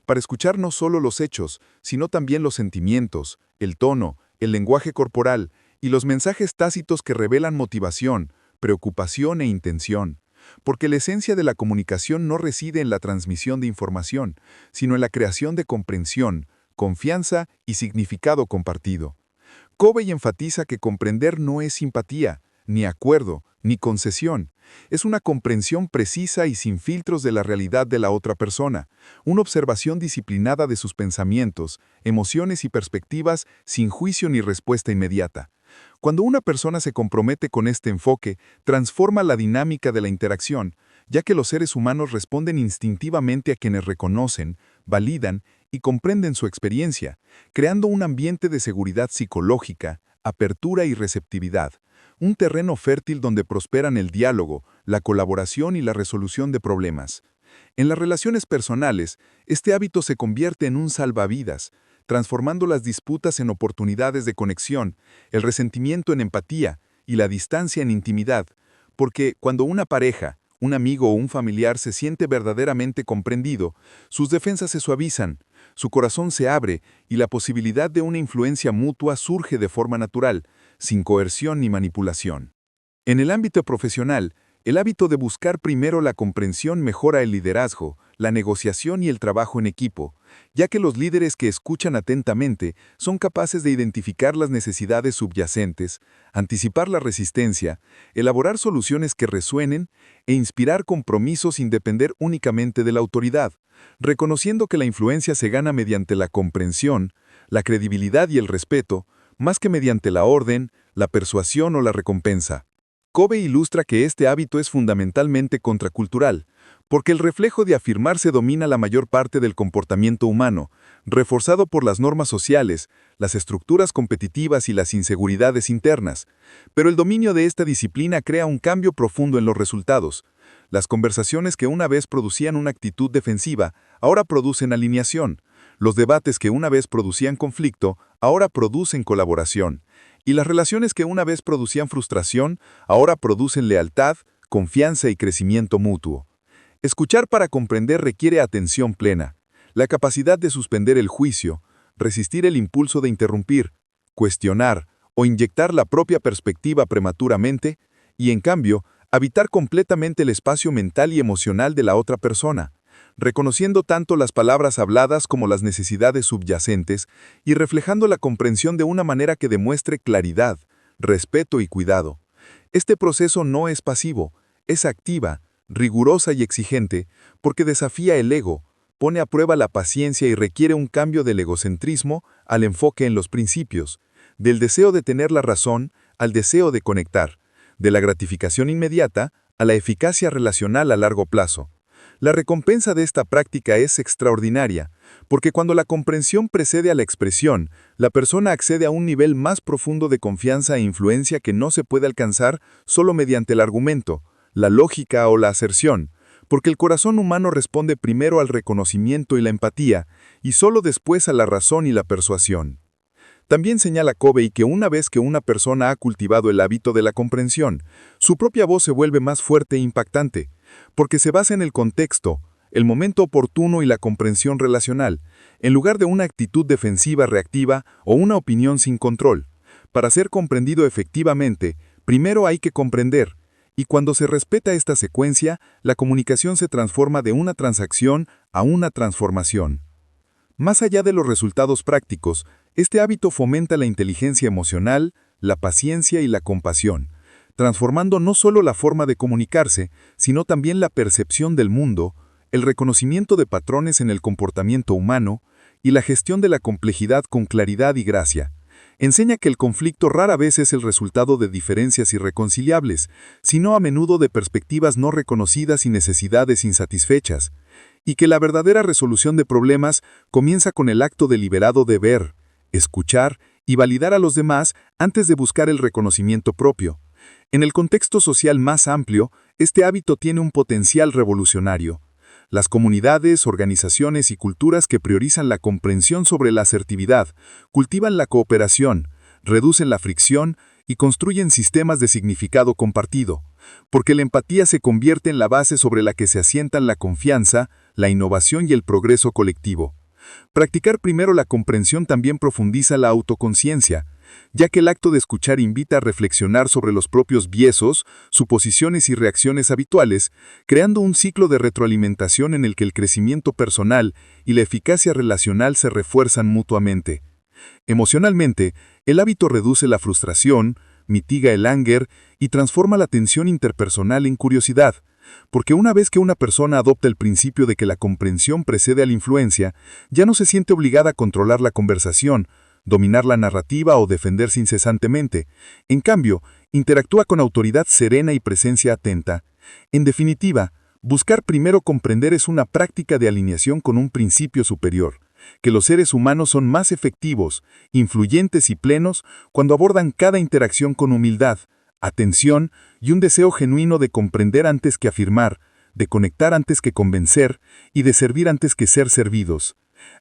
[SPEAKER 4] para escuchar no solo los hechos, sino también los sentimientos, el tono, el lenguaje corporal y los mensajes tácitos que revelan motivación, preocupación e intención. Porque la esencia de la comunicación no reside en la transmisión de información, sino en la creación de comprensión, confianza y significado compartido. Covey enfatiza que comprender no es simpatía, ni acuerdo, ni concesión. Es una comprensión precisa y sin filtros de la realidad de la otra persona, una observación disciplinada de sus pensamientos, emociones y perspectivas sin juicio ni respuesta inmediata. Cuando una persona se compromete con este enfoque, transforma la dinámica de la interacción, ya que los seres humanos responden instintivamente a quienes reconocen, validan y comprenden su experiencia, creando un ambiente de seguridad psicológica, apertura y receptividad, un terreno fértil donde prosperan el diálogo, la colaboración y la resolución de problemas. En las relaciones personales, este hábito se convierte en un salvavidas, transformando las disputas en oportunidades de conexión, el resentimiento en empatía y la distancia en intimidad, porque cuando una pareja, un amigo o un familiar se siente verdaderamente comprendido, sus defensas se suavizan, su corazón se abre y la posibilidad de una influencia mutua surge de forma natural, sin coerción ni manipulación. En el ámbito profesional, el hábito de buscar primero la comprensión mejora el liderazgo, la negociación y el trabajo en equipo, ya que los líderes que escuchan atentamente son capaces de identificar las necesidades subyacentes, anticipar la resistencia, elaborar soluciones que resuenen e inspirar compromisos sin depender únicamente de la autoridad, reconociendo que la influencia se gana mediante la comprensión, la credibilidad y el respeto, más que mediante la orden, la persuasión o la recompensa. Covey ilustra que este hábito es fundamentalmente contracultural, porque el reflejo de afirmarse domina la mayor parte del comportamiento humano, reforzado por las normas sociales, las estructuras competitivas y las inseguridades internas. Pero el dominio de esta disciplina crea un cambio profundo en los resultados. Las conversaciones que una vez producían una actitud defensiva, ahora producen alineación. Los debates que una vez producían conflicto, ahora producen colaboración. Y las relaciones que una vez producían frustración, ahora producen lealtad, confianza y crecimiento mutuo. Escuchar para comprender requiere atención plena, la capacidad de suspender el juicio, resistir el impulso de interrumpir, cuestionar o inyectar la propia perspectiva prematuramente, y en cambio, habitar completamente el espacio mental y emocional de la otra persona,
[SPEAKER 5] reconociendo tanto las palabras habladas como las necesidades subyacentes y reflejando la comprensión de una manera que demuestre claridad, respeto y cuidado. Este proceso no es pasivo, es activa, rigurosa y exigente, porque desafía el ego, pone a prueba la paciencia y requiere un cambio del egocentrismo al enfoque en los principios, del deseo de tener la razón al deseo de conectar, de la gratificación inmediata a la eficacia relacional a largo plazo. La recompensa de esta práctica es extraordinaria, porque cuando la comprensión precede a la expresión, la persona accede a un nivel más profundo de confianza e influencia que no se puede alcanzar solo mediante el argumento, la lógica o la aserción, porque el corazón humano responde primero al reconocimiento y la empatía, y solo después a la razón y la persuasión. También señala Covey que una vez que una persona ha cultivado el hábito de la comprensión, su propia voz se vuelve más fuerte e impactante, porque se basa en el contexto, el momento oportuno y la comprensión relacional, en lugar de una actitud defensiva reactiva o una opinión sin control. Para ser comprendido efectivamente, primero hay que comprender, y cuando se respeta esta secuencia, la comunicación se transforma de una transacción a una transformación. Más allá de los resultados prácticos, este hábito fomenta la inteligencia emocional, la paciencia y la compasión, transformando no solo la forma de comunicarse, sino también la percepción del mundo, el reconocimiento de patrones en el comportamiento humano y la gestión de la complejidad con claridad y gracia. Enseña que el conflicto rara vez es el resultado de diferencias irreconciliables, sino a menudo de perspectivas no reconocidas y necesidades insatisfechas, y que la verdadera resolución de problemas comienza con el acto deliberado de ver, escuchar y validar a los demás antes de buscar el reconocimiento propio. En el contexto social más amplio, este hábito tiene un potencial revolucionario. Las comunidades, organizaciones y culturas que priorizan la comprensión sobre la asertividad, cultivan la cooperación, reducen la fricción y construyen sistemas de significado compartido, porque la empatía se convierte en la base sobre la que se asientan la confianza, la innovación y el progreso colectivo. Practicar primero la comprensión también profundiza la autoconciencia, ya que el acto de escuchar invita a reflexionar sobre los propios biases, suposiciones y reacciones habituales, creando un ciclo de retroalimentación en el que el crecimiento personal y la eficacia relacional se refuerzan mutuamente. Emocionalmente, el hábito reduce la frustración, mitiga el anger y transforma la tensión interpersonal en curiosidad, porque una vez que una persona adopta el principio de que la comprensión precede a la influencia, ya no se siente obligada a controlar la conversación, dominar la narrativa o defenderse incesantemente. En cambio, interactúa con autoridad serena y presencia atenta. En definitiva, buscar primero comprender es una práctica de alineación con un principio superior, que los seres humanos son más efectivos, influyentes y plenos cuando abordan cada interacción con humildad, atención y un deseo genuino de comprender antes que afirmar, de conectar antes que convencer y de servir antes que ser servidos.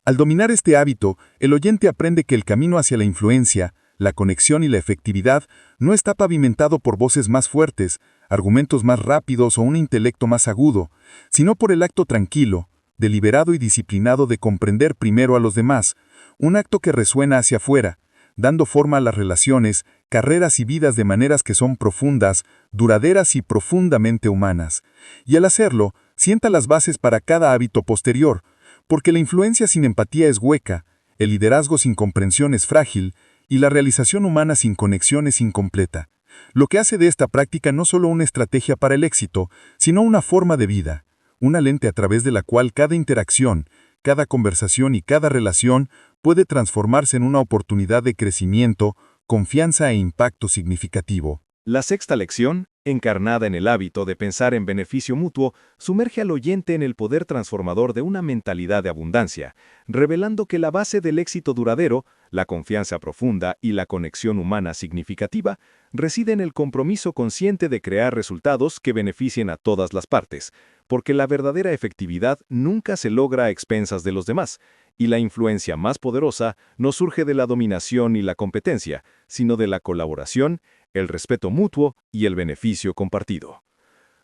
[SPEAKER 5] Al dominar este hábito, el oyente aprende que el camino hacia la influencia, la conexión y la efectividad no está pavimentado por voces más fuertes, argumentos más rápidos o un intelecto más agudo, sino por el acto tranquilo, deliberado y disciplinado de comprender primero a los demás, un acto que resuena hacia afuera, dando forma a las relaciones, carreras y vidas de maneras que son profundas, duraderas y profundamente humanas. Y al hacerlo, sienta las bases para cada hábito posterior, porque la influencia sin empatía es hueca, el liderazgo sin comprensión es frágil, y la realización humana sin conexión es incompleta. Lo que hace de esta práctica no solo una estrategia para el éxito, sino una forma de vida, una lente a través de la cual cada interacción, cada conversación y cada relación puede transformarse en una oportunidad de crecimiento, confianza e impacto significativo.
[SPEAKER 3] La sexta lección, encarnada en el hábito de pensar en beneficio mutuo, sumerge al oyente en el poder transformador de una mentalidad de abundancia, revelando que la base del éxito duradero, la confianza profunda y la conexión humana significativa, reside en el compromiso consciente de crear resultados que beneficien a todas las partes, porque la verdadera efectividad nunca se logra a expensas de los demás, y la influencia más poderosa no surge de la dominación y la competencia, sino de la colaboración, el respeto mutuo y el beneficio compartido.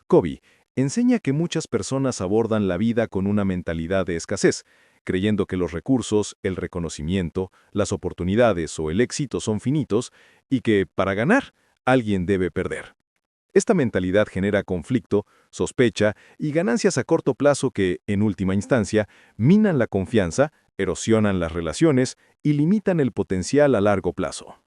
[SPEAKER 3] Covey enseña que muchas personas abordan la vida con una mentalidad de escasez, creyendo que los recursos, el reconocimiento, las oportunidades o el éxito son finitos y que, para ganar, alguien debe perder. Esta mentalidad genera conflicto, sospecha y ganancias a corto plazo que, en última instancia, minan la confianza, erosionan las relaciones y limitan el potencial a largo plazo.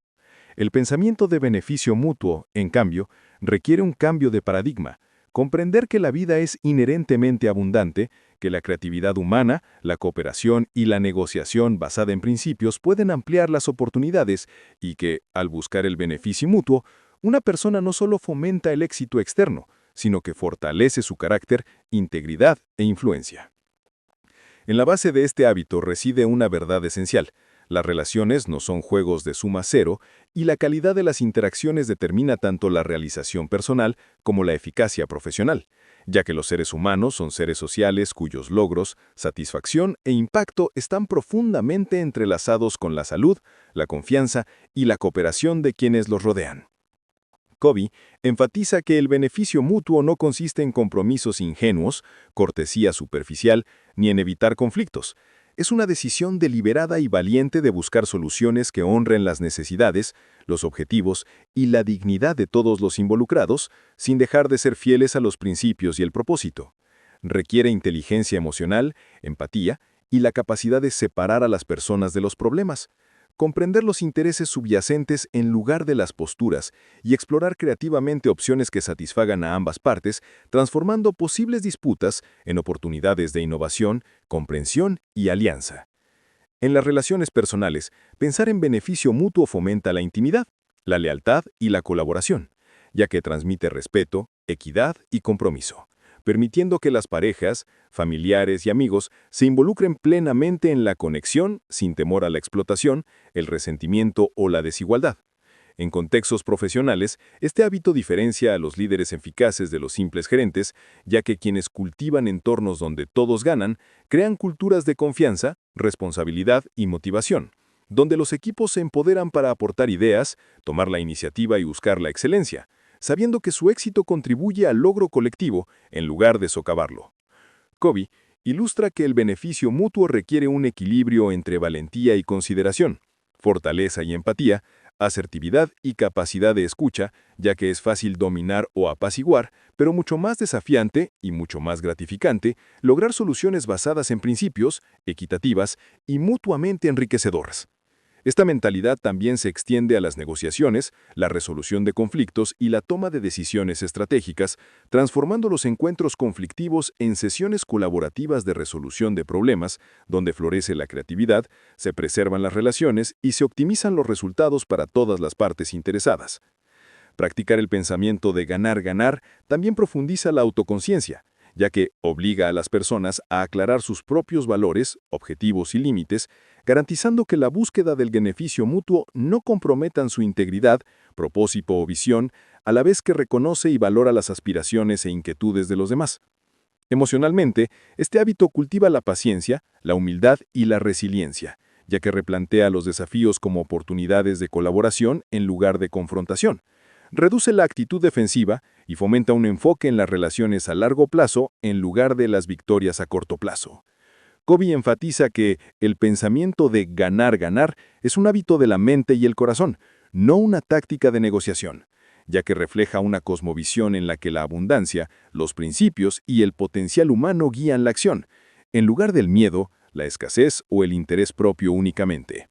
[SPEAKER 3] El pensamiento de beneficio mutuo, en cambio, requiere un cambio de paradigma, comprender que la vida es inherentemente abundante, que la creatividad humana, la cooperación y la negociación basada en principios pueden ampliar las oportunidades y que, al buscar el beneficio mutuo, una persona no solo fomenta el éxito externo, sino que fortalece su carácter, integridad e influencia. En la base de este hábito reside una verdad esencial. Las relaciones no son juegos de suma cero y la calidad de las interacciones determina tanto la realización personal como la eficacia profesional, ya que los seres humanos son seres sociales cuyos logros, satisfacción e impacto están profundamente entrelazados con la salud, la confianza y la cooperación de quienes los rodean. Covey enfatiza que el beneficio mutuo no consiste en compromisos ingenuos, cortesía superficial, ni en evitar conflictos. Es una decisión deliberada y valiente de buscar soluciones que honren las necesidades, los objetivos y la dignidad de todos los involucrados, sin dejar de ser fieles a los principios y el propósito. Requiere inteligencia emocional, empatía y la capacidad de separar a las personas de los problemas, comprender los intereses subyacentes en lugar de las posturas y explorar creativamente opciones que satisfagan a ambas partes, transformando posibles disputas en oportunidades de innovación, comprensión y alianza. En las relaciones personales, pensar en beneficio mutuo fomenta la intimidad, la lealtad y la colaboración, ya que transmite respeto, equidad y compromiso, permitiendo que las parejas, familiares y amigos se involucren plenamente en la conexión sin temor a la explotación, el resentimiento o la desigualdad. En contextos profesionales, este hábito diferencia a los líderes eficaces de los simples gerentes, ya que quienes cultivan entornos donde todos ganan, crean culturas de confianza, responsabilidad y motivación, donde los equipos se empoderan para aportar ideas, tomar la iniciativa y buscar la excelencia, sabiendo que su éxito contribuye al logro colectivo en lugar de socavarlo. Covey ilustra que el beneficio mutuo requiere un equilibrio entre valentía y consideración, fortaleza y empatía, asertividad y capacidad de escucha, ya que es fácil dominar o apaciguar, pero mucho más desafiante y mucho más gratificante lograr soluciones basadas en principios, equitativas y mutuamente enriquecedoras. Esta mentalidad también se extiende a las negociaciones, la resolución de conflictos y la toma de decisiones estratégicas, transformando los encuentros conflictivos en sesiones colaborativas de resolución de problemas, donde florece la creatividad, se preservan las relaciones y se optimizan los resultados para todas las partes interesadas. Practicar el pensamiento de ganar-ganar también profundiza la autoconciencia, ya que obliga a las personas a aclarar sus propios valores, objetivos y límites, garantizando que la búsqueda del beneficio mutuo no comprometan su integridad, propósito o visión, a la vez que reconoce y valora las aspiraciones e inquietudes de los demás. Emocionalmente, este hábito cultiva la paciencia, la humildad y la resiliencia, ya que replantea los desafíos como oportunidades de colaboración en lugar de confrontación. Reduce la actitud defensiva y fomenta un enfoque en las relaciones a largo plazo en lugar de las victorias a corto plazo. Covey enfatiza que el pensamiento de ganar-ganar es un hábito de la mente y el corazón, no una táctica de negociación, ya que refleja una cosmovisión en la que la abundancia, los principios y el potencial humano guían la acción, en lugar del miedo, la escasez o el interés propio únicamente.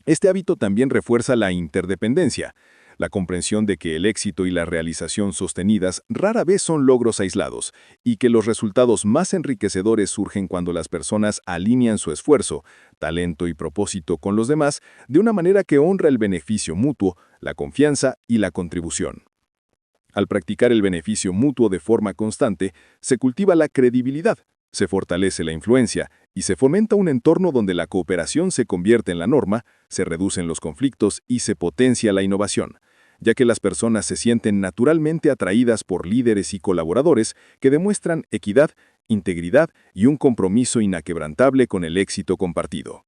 [SPEAKER 3] Este hábito también refuerza la interdependencia, la comprensión de que el éxito y la realización sostenidas rara vez son logros aislados y que los resultados más enriquecedores surgen cuando las personas alinean su esfuerzo, talento y propósito con los demás de una manera que honra el beneficio mutuo, la confianza y la contribución. Al practicar el beneficio mutuo de forma constante, se cultiva la credibilidad, se fortalece la influencia y se fomenta un entorno donde la cooperación se convierte en la norma, se reducen los conflictos y se potencia la innovación, ya que las personas se sienten naturalmente atraídas por líderes y colaboradores que demuestran equidad, integridad y un compromiso inaquebrantable con el éxito compartido.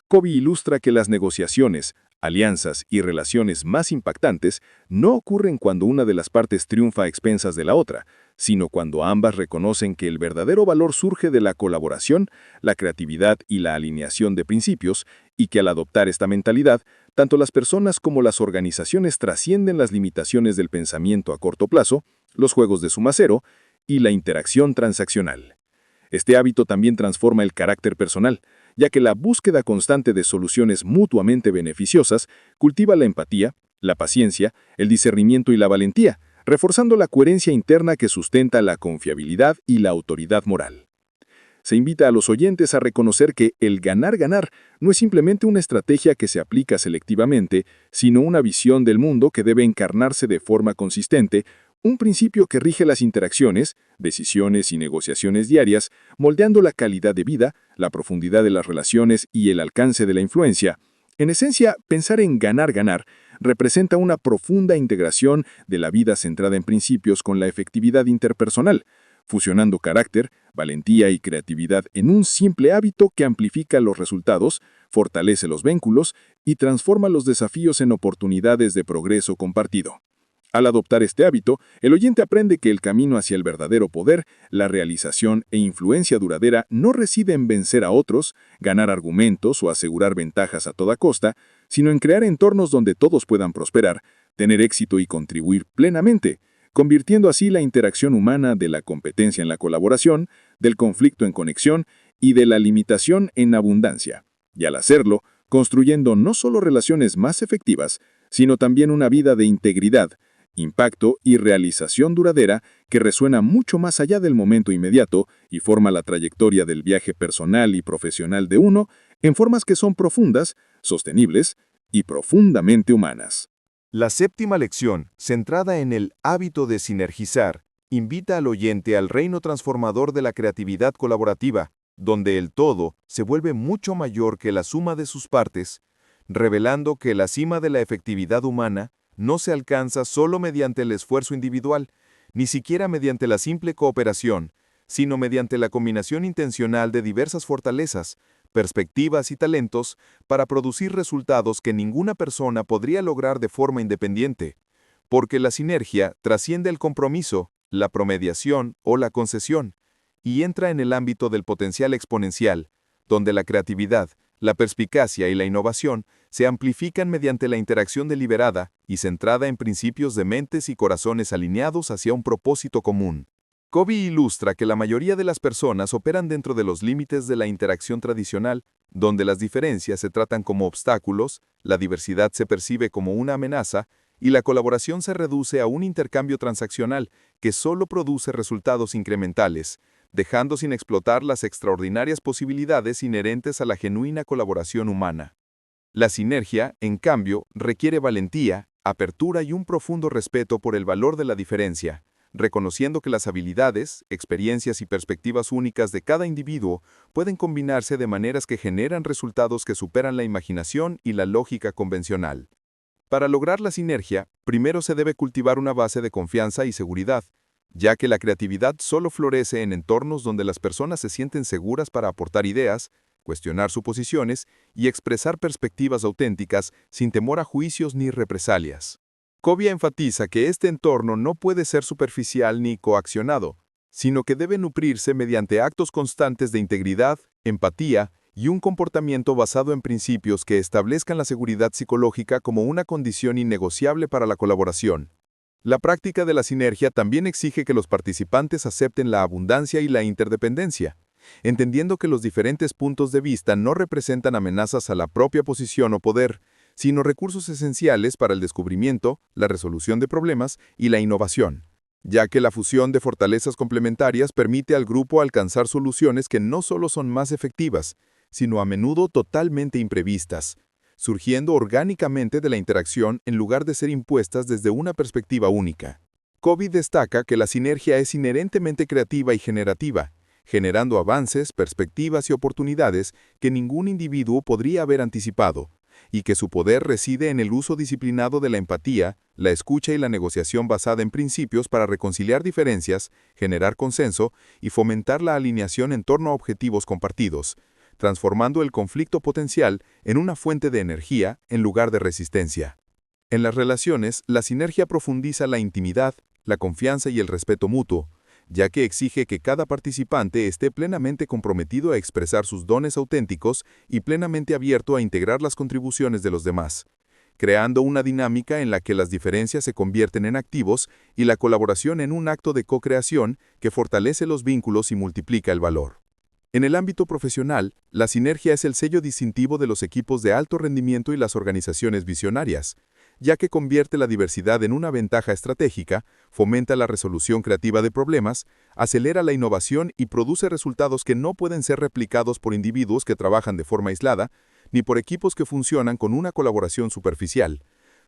[SPEAKER 3] Covey ilustra que las negociaciones, alianzas y relaciones más impactantes no ocurren cuando una de las partes triunfa a expensas de la otra, sino cuando ambas reconocen que el verdadero valor surge de la colaboración, la creatividad y la alineación de principios, y que al adoptar esta mentalidad,
[SPEAKER 6] Tanto las personas como las organizaciones trascienden las limitaciones del pensamiento a corto plazo, los juegos de suma cero y la interacción transaccional. Este hábito también transforma el carácter personal, ya que la búsqueda constante de soluciones mutuamente beneficiosas cultiva la empatía, la paciencia, el discernimiento y la valentía, reforzando la coherencia interna que sustenta la confiabilidad y la autoridad moral. Se invita a los oyentes a reconocer que el ganar-ganar no es simplemente una estrategia que se aplica selectivamente, sino una visión del mundo que debe encarnarse de forma consistente, un principio que rige las interacciones, decisiones y negociaciones diarias, moldeando la calidad de vida, la profundidad de las relaciones y el alcance de la influencia. En esencia, pensar en ganar-ganar representa una profunda integración de la vida centrada en principios con la efectividad interpersonal, fusionando carácter, valentía y creatividad en un simple hábito que amplifica los resultados, fortalece los vínculos y transforma los desafíos en oportunidades de progreso compartido. Al adoptar este hábito, el oyente aprende que el camino hacia el verdadero poder, la realización e influencia duradera no reside en vencer a otros, ganar argumentos o asegurar ventajas a toda costa, sino en crear entornos donde todos puedan prosperar, tener éxito y contribuir plenamente, convirtiendo así la interacción humana de la competencia en la colaboración, del conflicto en conexión y de la limitación en abundancia. Y al hacerlo, construyendo no solo relaciones más efectivas, sino también una vida de integridad, impacto y realización duradera que resuena mucho más allá del momento inmediato y forma la trayectoria del viaje personal y profesional de uno en formas que son profundas, sostenibles y profundamente humanas.
[SPEAKER 2] La séptima lección, centrada en el hábito de sinergizar, invita al oyente al reino transformador de la creatividad colaborativa, donde el todo se vuelve mucho mayor que la suma de sus partes, revelando que la cima de la efectividad humana no se alcanza solo mediante el esfuerzo individual, ni siquiera mediante la simple cooperación, sino mediante la combinación intencional de diversas fortalezas, perspectivas y talentos para producir resultados que ninguna persona podría lograr de forma independiente, porque la sinergia trasciende el compromiso, la promediación o la concesión, y entra en el ámbito del potencial exponencial, donde la creatividad, la perspicacia y la innovación se amplifican mediante la interacción deliberada y centrada en principios de mentes y corazones alineados hacia un propósito común. Covey ilustra que la mayoría de las personas operan dentro de los límites de la interacción tradicional, donde las diferencias se tratan como obstáculos, la diversidad se percibe como una amenaza y la colaboración se reduce a un intercambio transaccional que solo produce resultados incrementales, dejando sin explotar las extraordinarias posibilidades inherentes a la genuina colaboración humana. La sinergia, en cambio, requiere valentía, apertura y un profundo respeto por el valor de la diferencia, reconociendo que las habilidades, experiencias y perspectivas únicas de cada individuo pueden combinarse de maneras que generan resultados que superan la imaginación y la lógica convencional. Para lograr la sinergia, primero se debe cultivar una base de confianza y seguridad, ya que la creatividad solo florece en entornos donde las personas se sienten seguras para aportar ideas, cuestionar suposiciones y expresar perspectivas auténticas sin temor a juicios ni represalias. Covey enfatiza que este entorno no puede ser superficial ni coaccionado, sino que debe nutrirse mediante actos constantes de integridad, empatía y un comportamiento basado en principios que establezcan la seguridad psicológica como una condición innegociable para la colaboración. La práctica de la sinergia también exige que los participantes acepten la abundancia y la interdependencia, entendiendo que los diferentes puntos de vista no representan amenazas a la propia posición o poder, sino recursos esenciales para el descubrimiento, la resolución de problemas y la innovación, ya que la fusión de fortalezas complementarias permite al grupo alcanzar soluciones que no solo son más efectivas, sino a menudo totalmente imprevistas, surgiendo orgánicamente de la interacción en lugar de ser impuestas desde una perspectiva única. Covey destaca que la sinergia es inherentemente creativa y generativa, generando avances, perspectivas y oportunidades que ningún individuo podría haber anticipado, y que su poder reside en el uso disciplinado de la empatía, la escucha y la negociación basada en principios para reconciliar diferencias, generar consenso y fomentar la alineación en torno a objetivos compartidos, transformando el conflicto potencial en una fuente de energía en lugar de resistencia. En las relaciones, la sinergia profundiza la intimidad, la confianza y el respeto mutuo, ya que exige que cada participante esté plenamente comprometido a expresar sus dones auténticos y plenamente abierto a integrar las contribuciones de los demás,
[SPEAKER 3] creando una dinámica en la que las diferencias se convierten en activos y la colaboración en un acto de co-creación que fortalece los vínculos y multiplica el valor. En el ámbito profesional, la sinergia es el sello distintivo de los equipos de alto rendimiento y las organizaciones visionarias, ya que convierte la diversidad en una ventaja estratégica, fomenta la resolución creativa de problemas, acelera la innovación y produce resultados que no pueden ser replicados por individuos que trabajan de forma aislada, ni por equipos que funcionan con una colaboración superficial,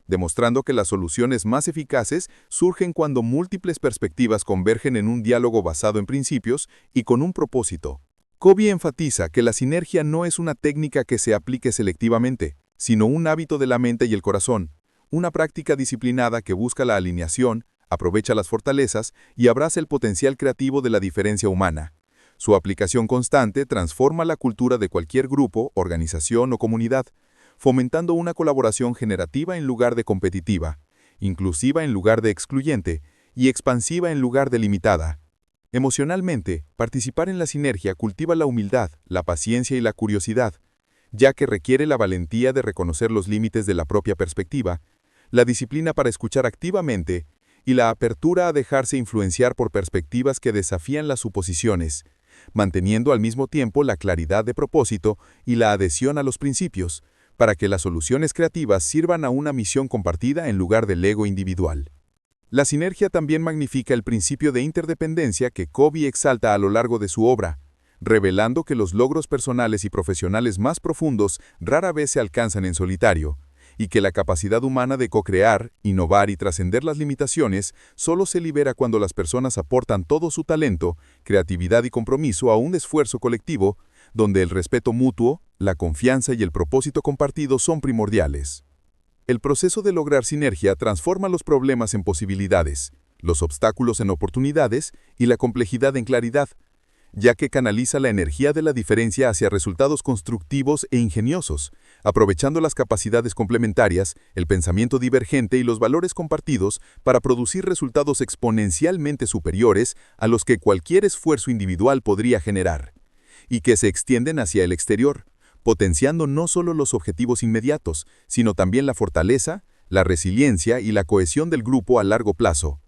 [SPEAKER 3] demostrando que las soluciones más eficaces surgen cuando múltiples perspectivas convergen en un diálogo basado en principios y con un propósito. Covey enfatiza que la sinergia no es una técnica que se aplique selectivamente, sino un hábito de la mente y el corazón, una práctica disciplinada que busca la alineación, aprovecha las fortalezas y abraza el potencial creativo de la diferencia humana. Su aplicación constante transforma la cultura de cualquier grupo, organización o comunidad, fomentando una colaboración generativa en lugar de competitiva, inclusiva en lugar de excluyente y expansiva en lugar de limitada. Emocionalmente, participar en la sinergia cultiva la humildad, la paciencia y la curiosidad, ya que requiere la valentía de reconocer los límites de la propia perspectiva, la disciplina para escuchar activamente y la apertura a dejarse influenciar por perspectivas que desafían las suposiciones, manteniendo al mismo tiempo la claridad de propósito y la adhesión a los principios, para que las soluciones creativas sirvan a una misión compartida en lugar del ego individual. La sinergia también magnifica el principio de interdependencia que Covey exalta a lo largo de su obra, revelando que los logros personales y profesionales más profundos rara vez se alcanzan en solitario, y que la capacidad humana de co-crear, innovar y trascender las limitaciones solo se libera cuando las personas aportan todo su talento, creatividad y compromiso a un esfuerzo colectivo, donde el respeto mutuo, la confianza y el propósito compartido son primordiales. El proceso de lograr sinergia transforma los problemas en posibilidades, los obstáculos en oportunidades y la complejidad en claridad, ya que canaliza la energía de la diferencia hacia resultados constructivos e ingeniosos, aprovechando las capacidades complementarias, el pensamiento divergente y los valores compartidos para producir resultados exponencialmente superiores a los que cualquier esfuerzo individual podría generar, y que se extienden hacia el exterior, potenciando no solo los objetivos inmediatos, sino también la fortaleza, la resiliencia y la cohesión del grupo a largo plazo.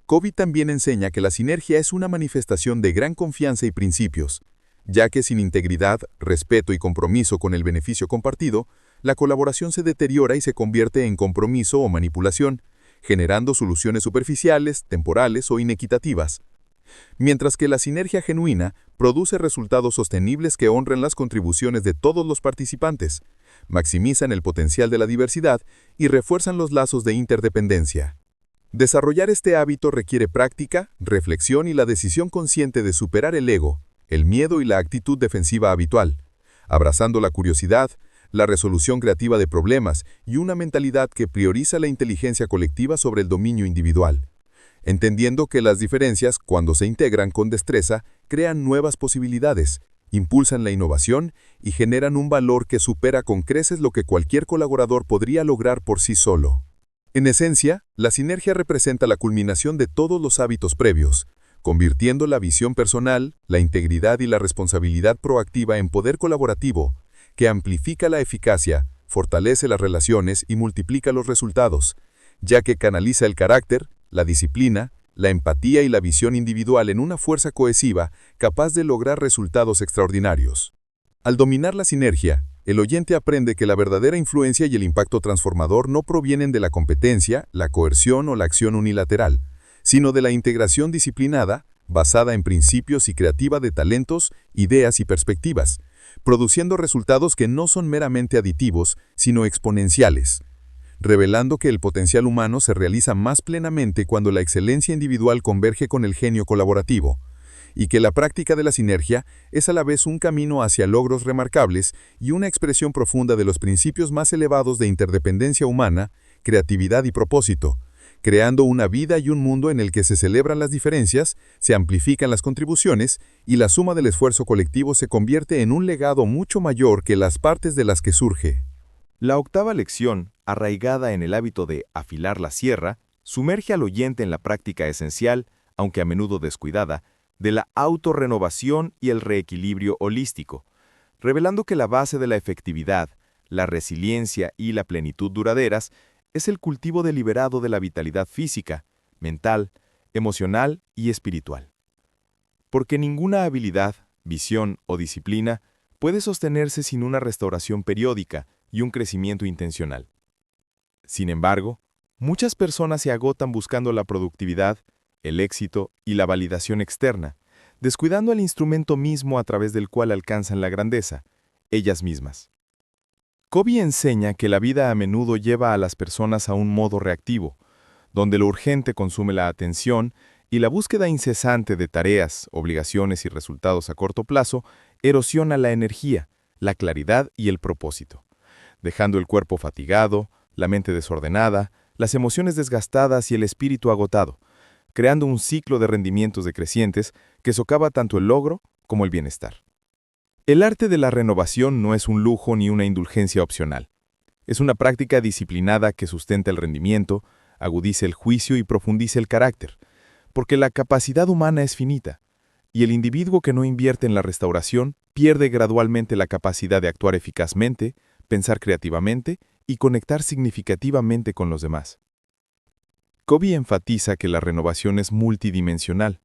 [SPEAKER 3] Covey también enseña que la sinergia es una manifestación de gran confianza y principios, ya que sin integridad, respeto y compromiso con el beneficio compartido, la colaboración se deteriora y se convierte en compromiso o manipulación, generando soluciones superficiales, temporales o inequitativas. Mientras que la sinergia genuina produce resultados sostenibles que honren las contribuciones de todos los participantes, maximizan el potencial de la diversidad y refuerzan los lazos de interdependencia. Desarrollar este hábito requiere práctica, reflexión y la decisión consciente de superar el ego, el miedo y la actitud defensiva habitual, abrazando la curiosidad, la resolución creativa de problemas y una mentalidad que prioriza la inteligencia colectiva sobre el dominio individual, entendiendo que las diferencias, cuando se integran con destreza, crean nuevas posibilidades, impulsan la innovación y generan un valor que supera con creces lo que cualquier colaborador podría lograr por sí solo. En esencia, la sinergia representa la culminación de todos los hábitos previos, convirtiendo la visión personal, la integridad y la responsabilidad proactiva en poder colaborativo, que amplifica la eficacia, fortalece las relaciones y multiplica los resultados, ya que canaliza el carácter, la disciplina, la empatía y la visión individual en una fuerza cohesiva capaz de lograr resultados extraordinarios. Al dominar la sinergia, el oyente aprende que la verdadera influencia y el impacto transformador no provienen de la competencia, la coerción o la acción unilateral, sino de la integración disciplinada, basada en principios y creativa de talentos, ideas y perspectivas, produciendo resultados que no son meramente aditivos, sino exponenciales, revelando que el potencial humano se realiza más plenamente cuando la excelencia individual converge con el genio colaborativo, y que la práctica de la sinergia es a la vez un camino hacia logros remarcables y una expresión profunda de los principios más elevados de interdependencia humana, creatividad y propósito, creando una vida y un mundo en el que se celebran las diferencias, se amplifican las contribuciones y la suma del esfuerzo colectivo se convierte en un legado mucho mayor que las partes de las que surge.
[SPEAKER 2] La octava lección, arraigada en el hábito de afilar la sierra, sumerge al oyente en la práctica esencial, aunque a menudo descuidada, de la autorrenovación y el reequilibrio holístico, revelando que la base de la efectividad, la resiliencia y la plenitud duraderas es el cultivo deliberado de la vitalidad física, mental, emocional y espiritual. Porque ninguna habilidad, visión o disciplina puede sostenerse sin una restauración periódica y un crecimiento intencional. Sin embargo, muchas personas se agotan buscando la productividad, el éxito y la validación externa, descuidando el instrumento mismo a través del cual alcanzan la grandeza, ellas mismas. Covey enseña que la vida a menudo lleva a las personas a un modo reactivo, donde lo urgente consume la atención y la búsqueda incesante de tareas, obligaciones y resultados a corto plazo erosiona la energía, la claridad y el propósito, dejando el cuerpo fatigado, la mente desordenada, las emociones desgastadas y el espíritu agotado, creando un ciclo de rendimientos decrecientes que socava tanto el logro como el bienestar. El arte de la renovación no es un lujo ni una indulgencia opcional. Es una práctica disciplinada que sustenta el rendimiento, agudiza el juicio y profundiza el carácter, porque la capacidad humana es finita, y el individuo que no invierte en la restauración pierde gradualmente la capacidad de actuar eficazmente, pensar creativamente y conectar significativamente con los demás. Covey enfatiza que la renovación es multidimensional.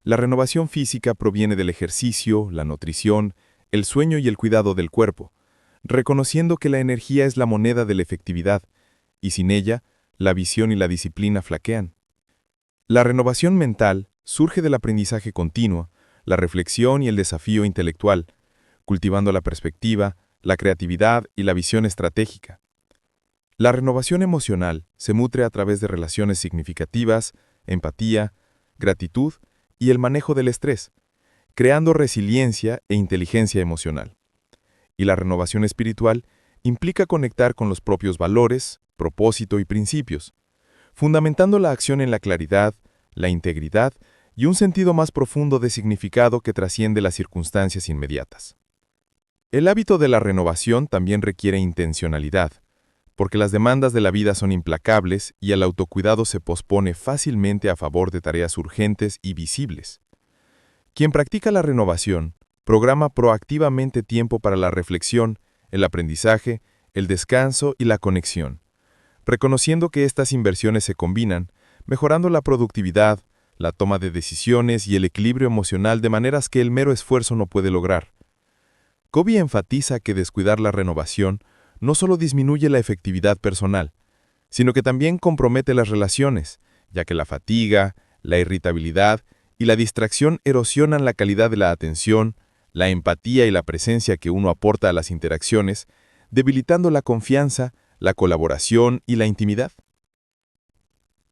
[SPEAKER 2] La renovación física proviene del ejercicio, la nutrición, el sueño y el cuidado del cuerpo, reconociendo que la energía es la moneda de la efectividad, y sin ella, la visión y la disciplina flaquean. La renovación mental surge del aprendizaje continuo, la reflexión y el desafío intelectual, cultivando la perspectiva, la creatividad y la visión estratégica. La renovación emocional se nutre a través de relaciones significativas, empatía, gratitud y el manejo del estrés, creando resiliencia e inteligencia emocional. Y la renovación espiritual implica conectar con los propios valores, propósito y principios, fundamentando la acción en la claridad, la integridad y un sentido más profundo de significado que trasciende las circunstancias inmediatas. El hábito de la renovación también requiere intencionalidad, porque las demandas de la vida son implacables y el autocuidado se pospone fácilmente a favor de tareas urgentes y visibles. Quien practica la renovación programa proactivamente tiempo para la reflexión, el aprendizaje, el descanso y la conexión, reconociendo que estas inversiones se combinan, mejorando la productividad, la toma de decisiones y el equilibrio emocional de maneras que el mero esfuerzo no puede lograr. Covey enfatiza que descuidar la renovación no solo disminuye la efectividad personal, sino que también compromete las relaciones, ya que la fatiga, la irritabilidad y la distracción erosionan la calidad de la atención, la empatía y la presencia que uno aporta a las interacciones, debilitando la confianza, la colaboración y la intimidad.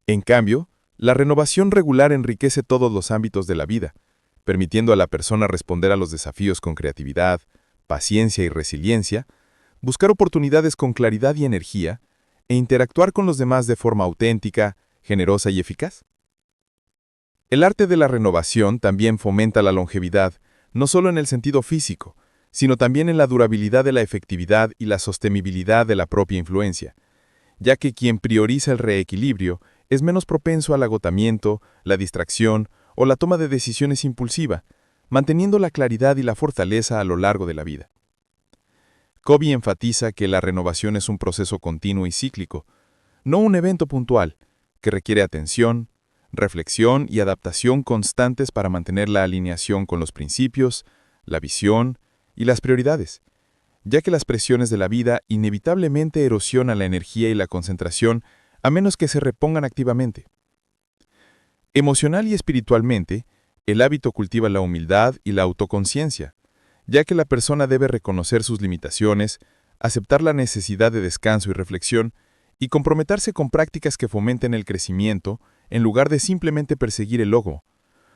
[SPEAKER 2] En cambio, la renovación regular enriquece todos los ámbitos de la vida, permitiendo a la persona responder a los desafíos con creatividad, paciencia y resiliencia, buscar oportunidades con claridad y energía, e interactuar con los demás de forma auténtica, generosa y eficaz. El arte de la renovación también fomenta la longevidad, no solo en el sentido físico, sino también en la durabilidad de la efectividad y la sostenibilidad de la propia influencia, ya que quien prioriza el reequilibrio es menos propenso al agotamiento, la distracción o la toma de decisiones impulsiva, manteniendo la claridad y la fortaleza a lo largo de la vida. Covey enfatiza que la renovación es un proceso continuo y cíclico, no un evento puntual, que requiere atención, reflexión y adaptación constantes para mantener la alineación con los principios, la visión y las prioridades, ya que las presiones de la vida inevitablemente erosionan la energía y la concentración a menos que se repongan activamente. Emocional y espiritualmente, el hábito cultiva la humildad y la autoconciencia, ya que la persona debe reconocer sus limitaciones, aceptar la necesidad de descanso y reflexión, y comprometerse con prácticas que fomenten el crecimiento en lugar de simplemente perseguir el logro,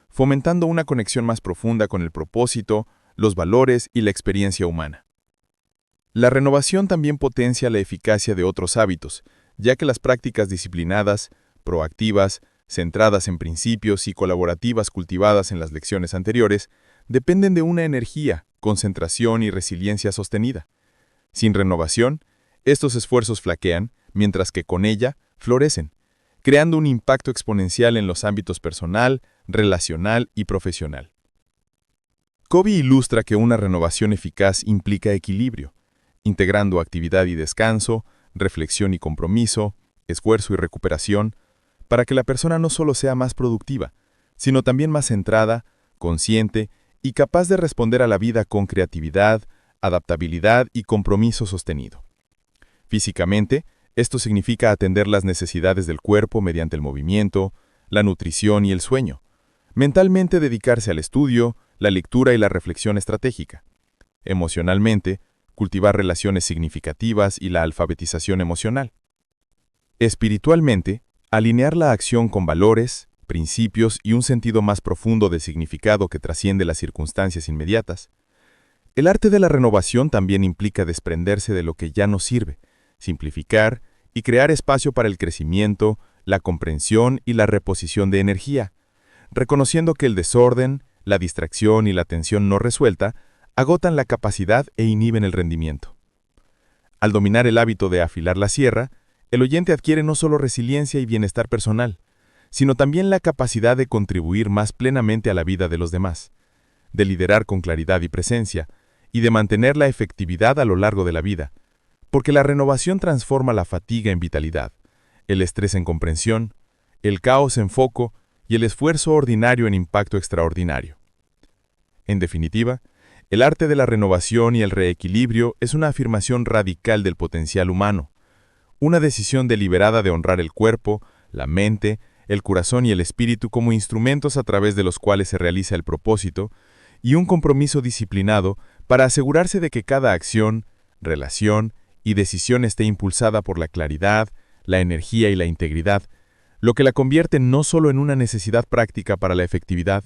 [SPEAKER 2] fomentando una conexión más profunda con el propósito, los valores y la experiencia humana. La renovación también potencia la eficacia de otros hábitos, ya que las prácticas disciplinadas, proactivas, centradas en principios y colaborativas cultivadas en las lecciones anteriores, dependen de una energía, concentración y resiliencia sostenida. Sin renovación, estos esfuerzos flaquean, mientras que con ella florecen, creando un impacto exponencial en los ámbitos personal, relacional y profesional. Covey ilustra que una renovación eficaz implica equilibrio,
[SPEAKER 5] integrando actividad y descanso, reflexión y compromiso, esfuerzo y recuperación, para que la persona no solo sea más productiva, sino también más centrada, consciente y capaz de responder a la vida con creatividad, adaptabilidad y compromiso sostenido. Físicamente, esto significa atender las necesidades del cuerpo mediante el movimiento, la nutrición y el sueño. Mentalmente, dedicarse al estudio, la lectura y la reflexión estratégica. Emocionalmente, cultivar relaciones significativas y la alfabetización emocional. Espiritualmente, alinear la acción con valores, principios y un sentido más profundo de significado que trasciende las circunstancias inmediatas. El arte de la renovación también implica desprenderse de lo que ya no sirve, simplificar y crear espacio para el crecimiento, la comprensión y la reposición de energía, reconociendo que el desorden, la distracción y la tensión no resuelta agotan la capacidad e inhiben el rendimiento. Al dominar el hábito de afilar la sierra, el oyente adquiere no solo resiliencia y bienestar personal, sino también la capacidad de contribuir más plenamente a la vida de los demás, de liderar con claridad y presencia, y de mantener la efectividad a lo largo de la vida, porque la renovación transforma la fatiga en vitalidad, el estrés en comprensión, el caos en foco y el esfuerzo ordinario en impacto extraordinario. En definitiva, el arte de la renovación y el reequilibrio es una afirmación radical del potencial humano, una decisión deliberada de honrar el cuerpo, la mente, el corazón y el espíritu como instrumentos a través de los cuales se realiza el propósito, y un compromiso disciplinado para asegurarse de que cada acción, relación y decisión esté impulsada por la claridad, la energía y la integridad, lo que la convierte no solo en una necesidad práctica para la efectividad,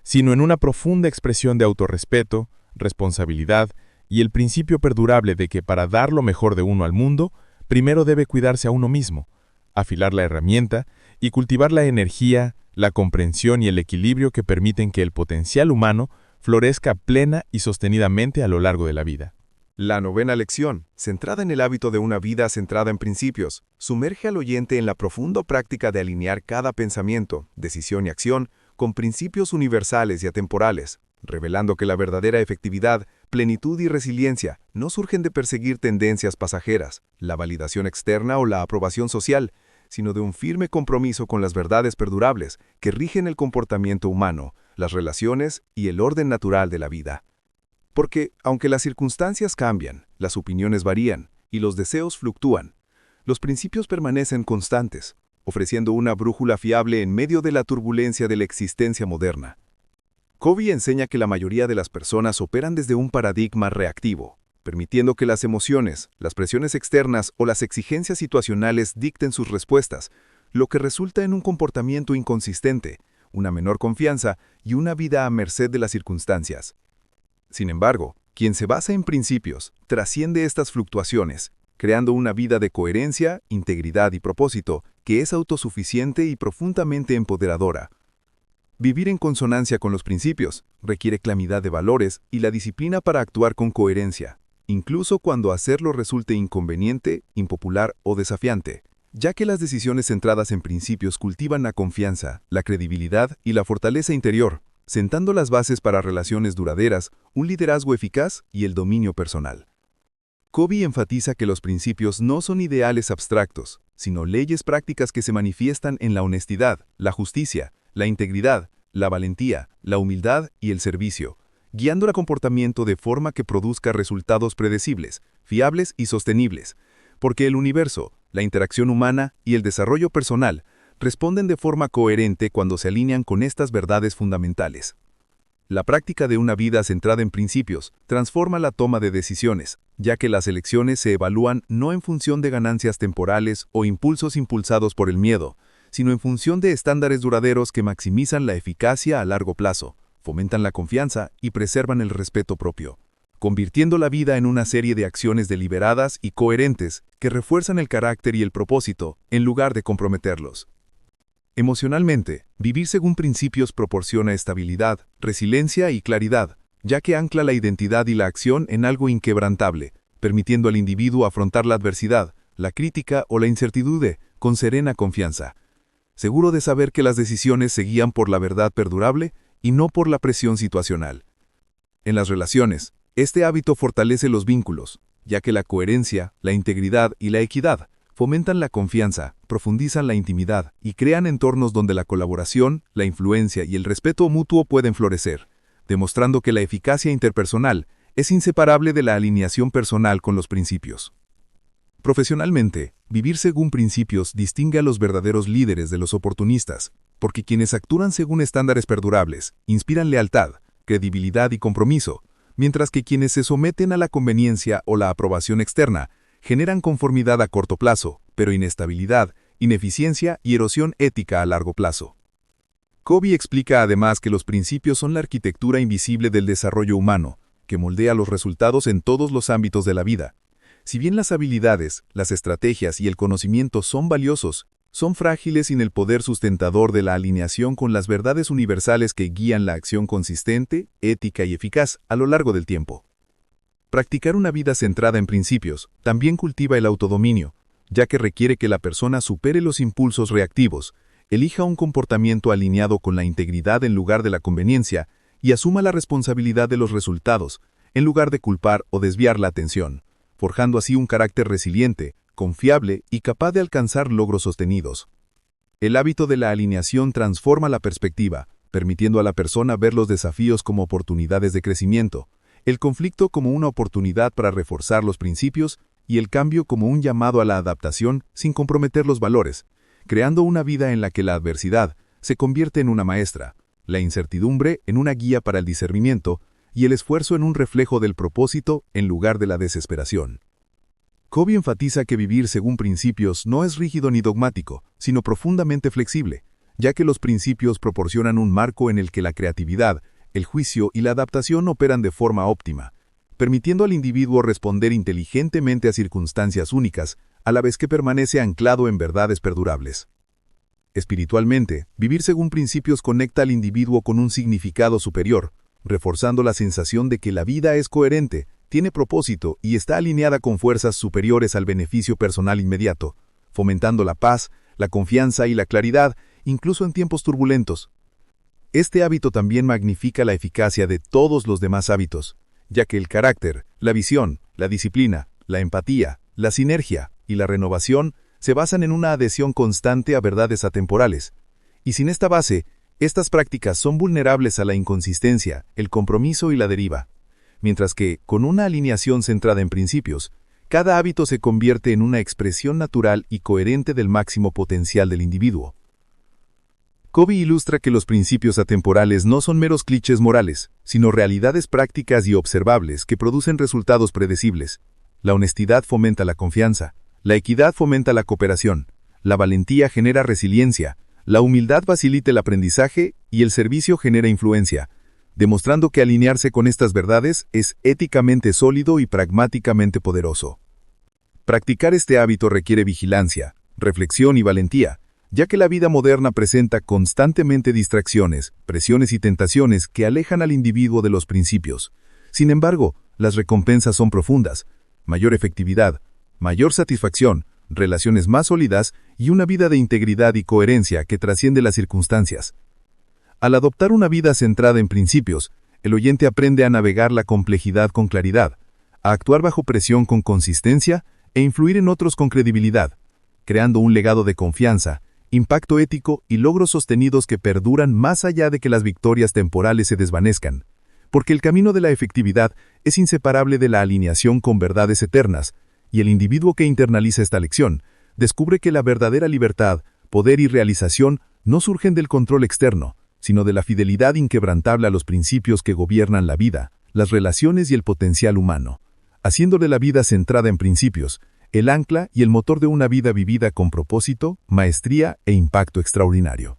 [SPEAKER 5] sino en una profunda expresión de autorrespeto, responsabilidad y el principio perdurable de que para dar lo mejor de uno al mundo, primero debe cuidarse a uno mismo, afilar la herramienta y cultivar la energía, la comprensión y el equilibrio que permiten que el potencial humano florezca plena y sostenidamente a lo largo de la vida.
[SPEAKER 1] La novena lección, centrada en el hábito de una vida centrada en principios, sumerge al oyente en la profunda práctica de alinear cada pensamiento, decisión y acción con principios universales y atemporales, revelando que la verdadera efectividad, plenitud y resiliencia no surgen de perseguir tendencias pasajeras, la validación externa o la aprobación social, sino de un firme compromiso con las verdades perdurables que rigen el comportamiento humano, las relaciones y el orden natural de la vida. Porque, aunque las circunstancias cambian, las opiniones varían y los deseos fluctúan, los principios permanecen constantes, ofreciendo una brújula fiable en medio de la turbulencia de la existencia moderna. Covey enseña que la mayoría de las personas operan desde un paradigma reactivo, permitiendo que las emociones, las presiones externas o las exigencias situacionales dicten sus respuestas, lo que resulta en un comportamiento inconsistente, una menor confianza y una vida a merced de las circunstancias. Sin embargo, quien se basa en principios trasciende estas fluctuaciones, creando una vida de coherencia, integridad y propósito que es autosuficiente y profundamente empoderadora. Vivir en consonancia con los principios requiere claridad de valores y la disciplina para actuar con coherencia, incluso cuando hacerlo resulte inconveniente, impopular o desafiante, ya que las decisiones centradas en principios cultivan la confianza, la credibilidad y la fortaleza interior, sentando las bases para relaciones duraderas, un liderazgo eficaz y el dominio personal. Covey enfatiza que los principios no son ideales abstractos, sino leyes prácticas que se manifiestan en la honestidad, la justicia, la integridad, la valentía, la humildad y el servicio, guiando el comportamiento de forma que produzca resultados predecibles, fiables y sostenibles, porque el universo, la interacción humana y el desarrollo personal responden de forma coherente cuando se alinean con estas verdades fundamentales. La práctica de una vida centrada en principios transforma la toma de decisiones, ya que las elecciones se evalúan no en función de ganancias temporales o impulsos impulsados por el miedo, sino en función de estándares duraderos que maximizan la eficacia a largo plazo, fomentan la confianza y preservan el respeto propio, convirtiendo la vida en una serie de acciones deliberadas y coherentes que refuerzan el carácter y el propósito en lugar de comprometerlos. Emocionalmente, vivir según principios proporciona estabilidad, resiliencia y claridad, ya que ancla la identidad y la acción en algo inquebrantable, permitiendo al individuo afrontar la adversidad, la crítica o la incertidumbre con serena confianza, seguro de saber que las decisiones se guían por la verdad perdurable y no por la presión situacional. En las relaciones, este hábito fortalece los vínculos,
[SPEAKER 5] ya que la coherencia, la integridad y la equidad fomentan la confianza, profundizan la intimidad y crean entornos donde la colaboración, la influencia y el respeto mutuo pueden florecer, demostrando que la eficacia interpersonal es inseparable de la alineación personal con los principios. Profesionalmente, vivir según principios distingue a los verdaderos líderes de los oportunistas, porque quienes actúan según estándares perdurables inspiran lealtad, credibilidad y compromiso, mientras que quienes se someten a la conveniencia o la aprobación externa generan conformidad a corto plazo, pero inestabilidad, ineficiencia y erosión ética a largo plazo. Covey explica además que los principios son la arquitectura invisible del desarrollo humano, que moldea los resultados en todos los ámbitos de la vida. Si bien las habilidades, las estrategias y el conocimiento son valiosos, son frágiles sin el poder sustentador de la alineación con las verdades universales que guían la acción consistente, ética y eficaz a lo largo del tiempo. Practicar una vida centrada en principios también cultiva el autodominio, ya que requiere que la persona supere los impulsos reactivos, elija un comportamiento alineado con la integridad en lugar de la conveniencia y asuma la responsabilidad de los resultados, en lugar de culpar o desviar la atención, forjando así un carácter resiliente, confiable y capaz de alcanzar logros sostenidos. El hábito de la alineación transforma la perspectiva, permitiendo a la persona ver los desafíos como oportunidades de crecimiento, el conflicto como una oportunidad para reforzar los principios y el cambio como un llamado a la adaptación sin comprometer los valores, creando una vida en la que la adversidad se convierte en una maestra, la incertidumbre en una guía para el discernimiento y el esfuerzo en un reflejo del propósito en lugar de la desesperación. Covey enfatiza que vivir según principios no es rígido ni dogmático, sino profundamente flexible, ya que los principios proporcionan un marco en el que la creatividad, el juicio y la adaptación operan de forma óptima, permitiendo al individuo responder inteligentemente a circunstancias únicas, a la vez que permanece anclado en verdades perdurables. Espiritualmente, vivir según principios conecta al individuo con un significado superior, reforzando la sensación de que la vida es coherente, tiene propósito y está alineada con fuerzas superiores al beneficio personal inmediato, fomentando la paz, la confianza y la claridad, incluso en tiempos turbulentos. Este hábito también magnifica la eficacia de todos los demás hábitos, ya que el carácter, la visión, la disciplina, la empatía, la sinergia y la renovación se basan en una adhesión constante a verdades atemporales. Y sin esta base, estas prácticas son vulnerables a la inconsistencia, el compromiso y la deriva. Mientras que, con una alineación centrada en principios, cada hábito se convierte en una expresión natural y coherente del máximo potencial del individuo. Covey ilustra que los principios atemporales no son meros clichés morales, sino realidades prácticas y observables que producen resultados predecibles. La honestidad fomenta la confianza, la equidad fomenta la cooperación, la valentía genera resiliencia, la humildad facilita el aprendizaje y el servicio genera influencia, demostrando que alinearse con estas verdades es éticamente sólido y pragmáticamente poderoso. Practicar este hábito requiere vigilancia, reflexión y valentía, ya que la vida moderna presenta constantemente distracciones, presiones y tentaciones que alejan al individuo de los principios. Sin embargo, las recompensas son profundas: mayor efectividad, mayor satisfacción, relaciones más sólidas y una vida de integridad y coherencia que trasciende las circunstancias. Al adoptar una vida centrada en principios, el oyente aprende a navegar la complejidad con claridad, a actuar bajo presión con consistencia e influir en otros con credibilidad, creando un legado de confianza, impacto ético y logros sostenidos que perduran más allá de que las victorias temporales se desvanezcan, porque el camino de la efectividad es inseparable de la alineación con verdades eternas, y el individuo que internaliza esta lección descubre que la verdadera libertad, poder y realización no surgen del control externo, sino de la fidelidad inquebrantable a los principios que gobiernan la vida, las relaciones y el potencial humano, haciendo de la vida centrada en principios el ancla y el motor de una vida vivida con propósito, maestría e impacto extraordinario.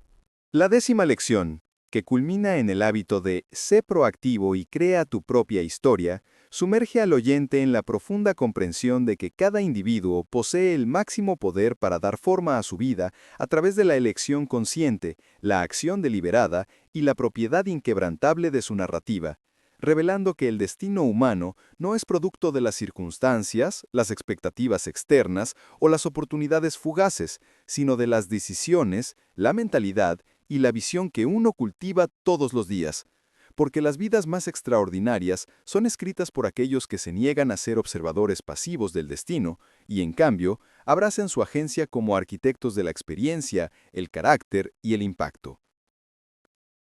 [SPEAKER 2] La 10ª lección, que culmina en el hábito de sé proactivo y crea tu propia historia, sumerge al oyente en la profunda comprensión de que cada individuo posee el máximo poder para dar forma a su vida a través de la elección consciente, la acción deliberada y la propiedad inquebrantable de su narrativa, revelando que el destino humano no es producto de las circunstancias, las expectativas externas o las oportunidades fugaces, sino de las decisiones, la mentalidad y la visión que uno cultiva todos los días.
[SPEAKER 3] porque las vidas más extraordinarias son escritas por aquellos que se niegan a ser observadores pasivos del destino y, en cambio, abrazan su agencia como arquitectos de la experiencia, el carácter y el impacto.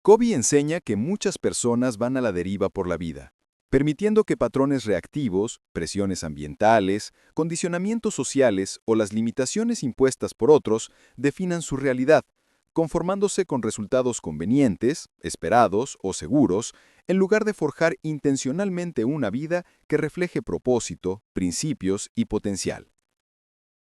[SPEAKER 3] Covey enseña que muchas personas van a la deriva por la vida, permitiendo que patrones reactivos, presiones ambientales, condicionamientos sociales o las limitaciones impuestas por otros definan su realidad, conformándose con resultados convenientes, esperados o seguros, en lugar de forjar intencionalmente una vida que refleje propósito, principios y potencial.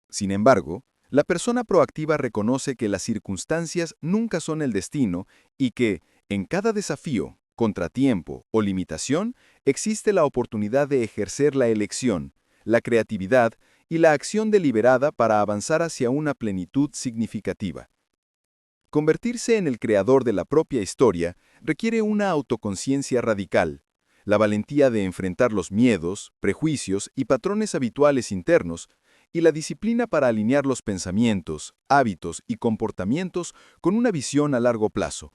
[SPEAKER 3] Sin embargo, la persona proactiva reconoce que las circunstancias nunca son el destino y que, en cada desafío, contratiempo o limitación, existe la oportunidad de ejercer la elección, la creatividad y la acción deliberada para avanzar hacia una plenitud significativa. Convertirse en el creador de la propia historia requiere una autoconciencia radical, la valentía de enfrentar los miedos, prejuicios y patrones habituales internos, y la disciplina para alinear los pensamientos, hábitos y comportamientos con una visión a largo plazo,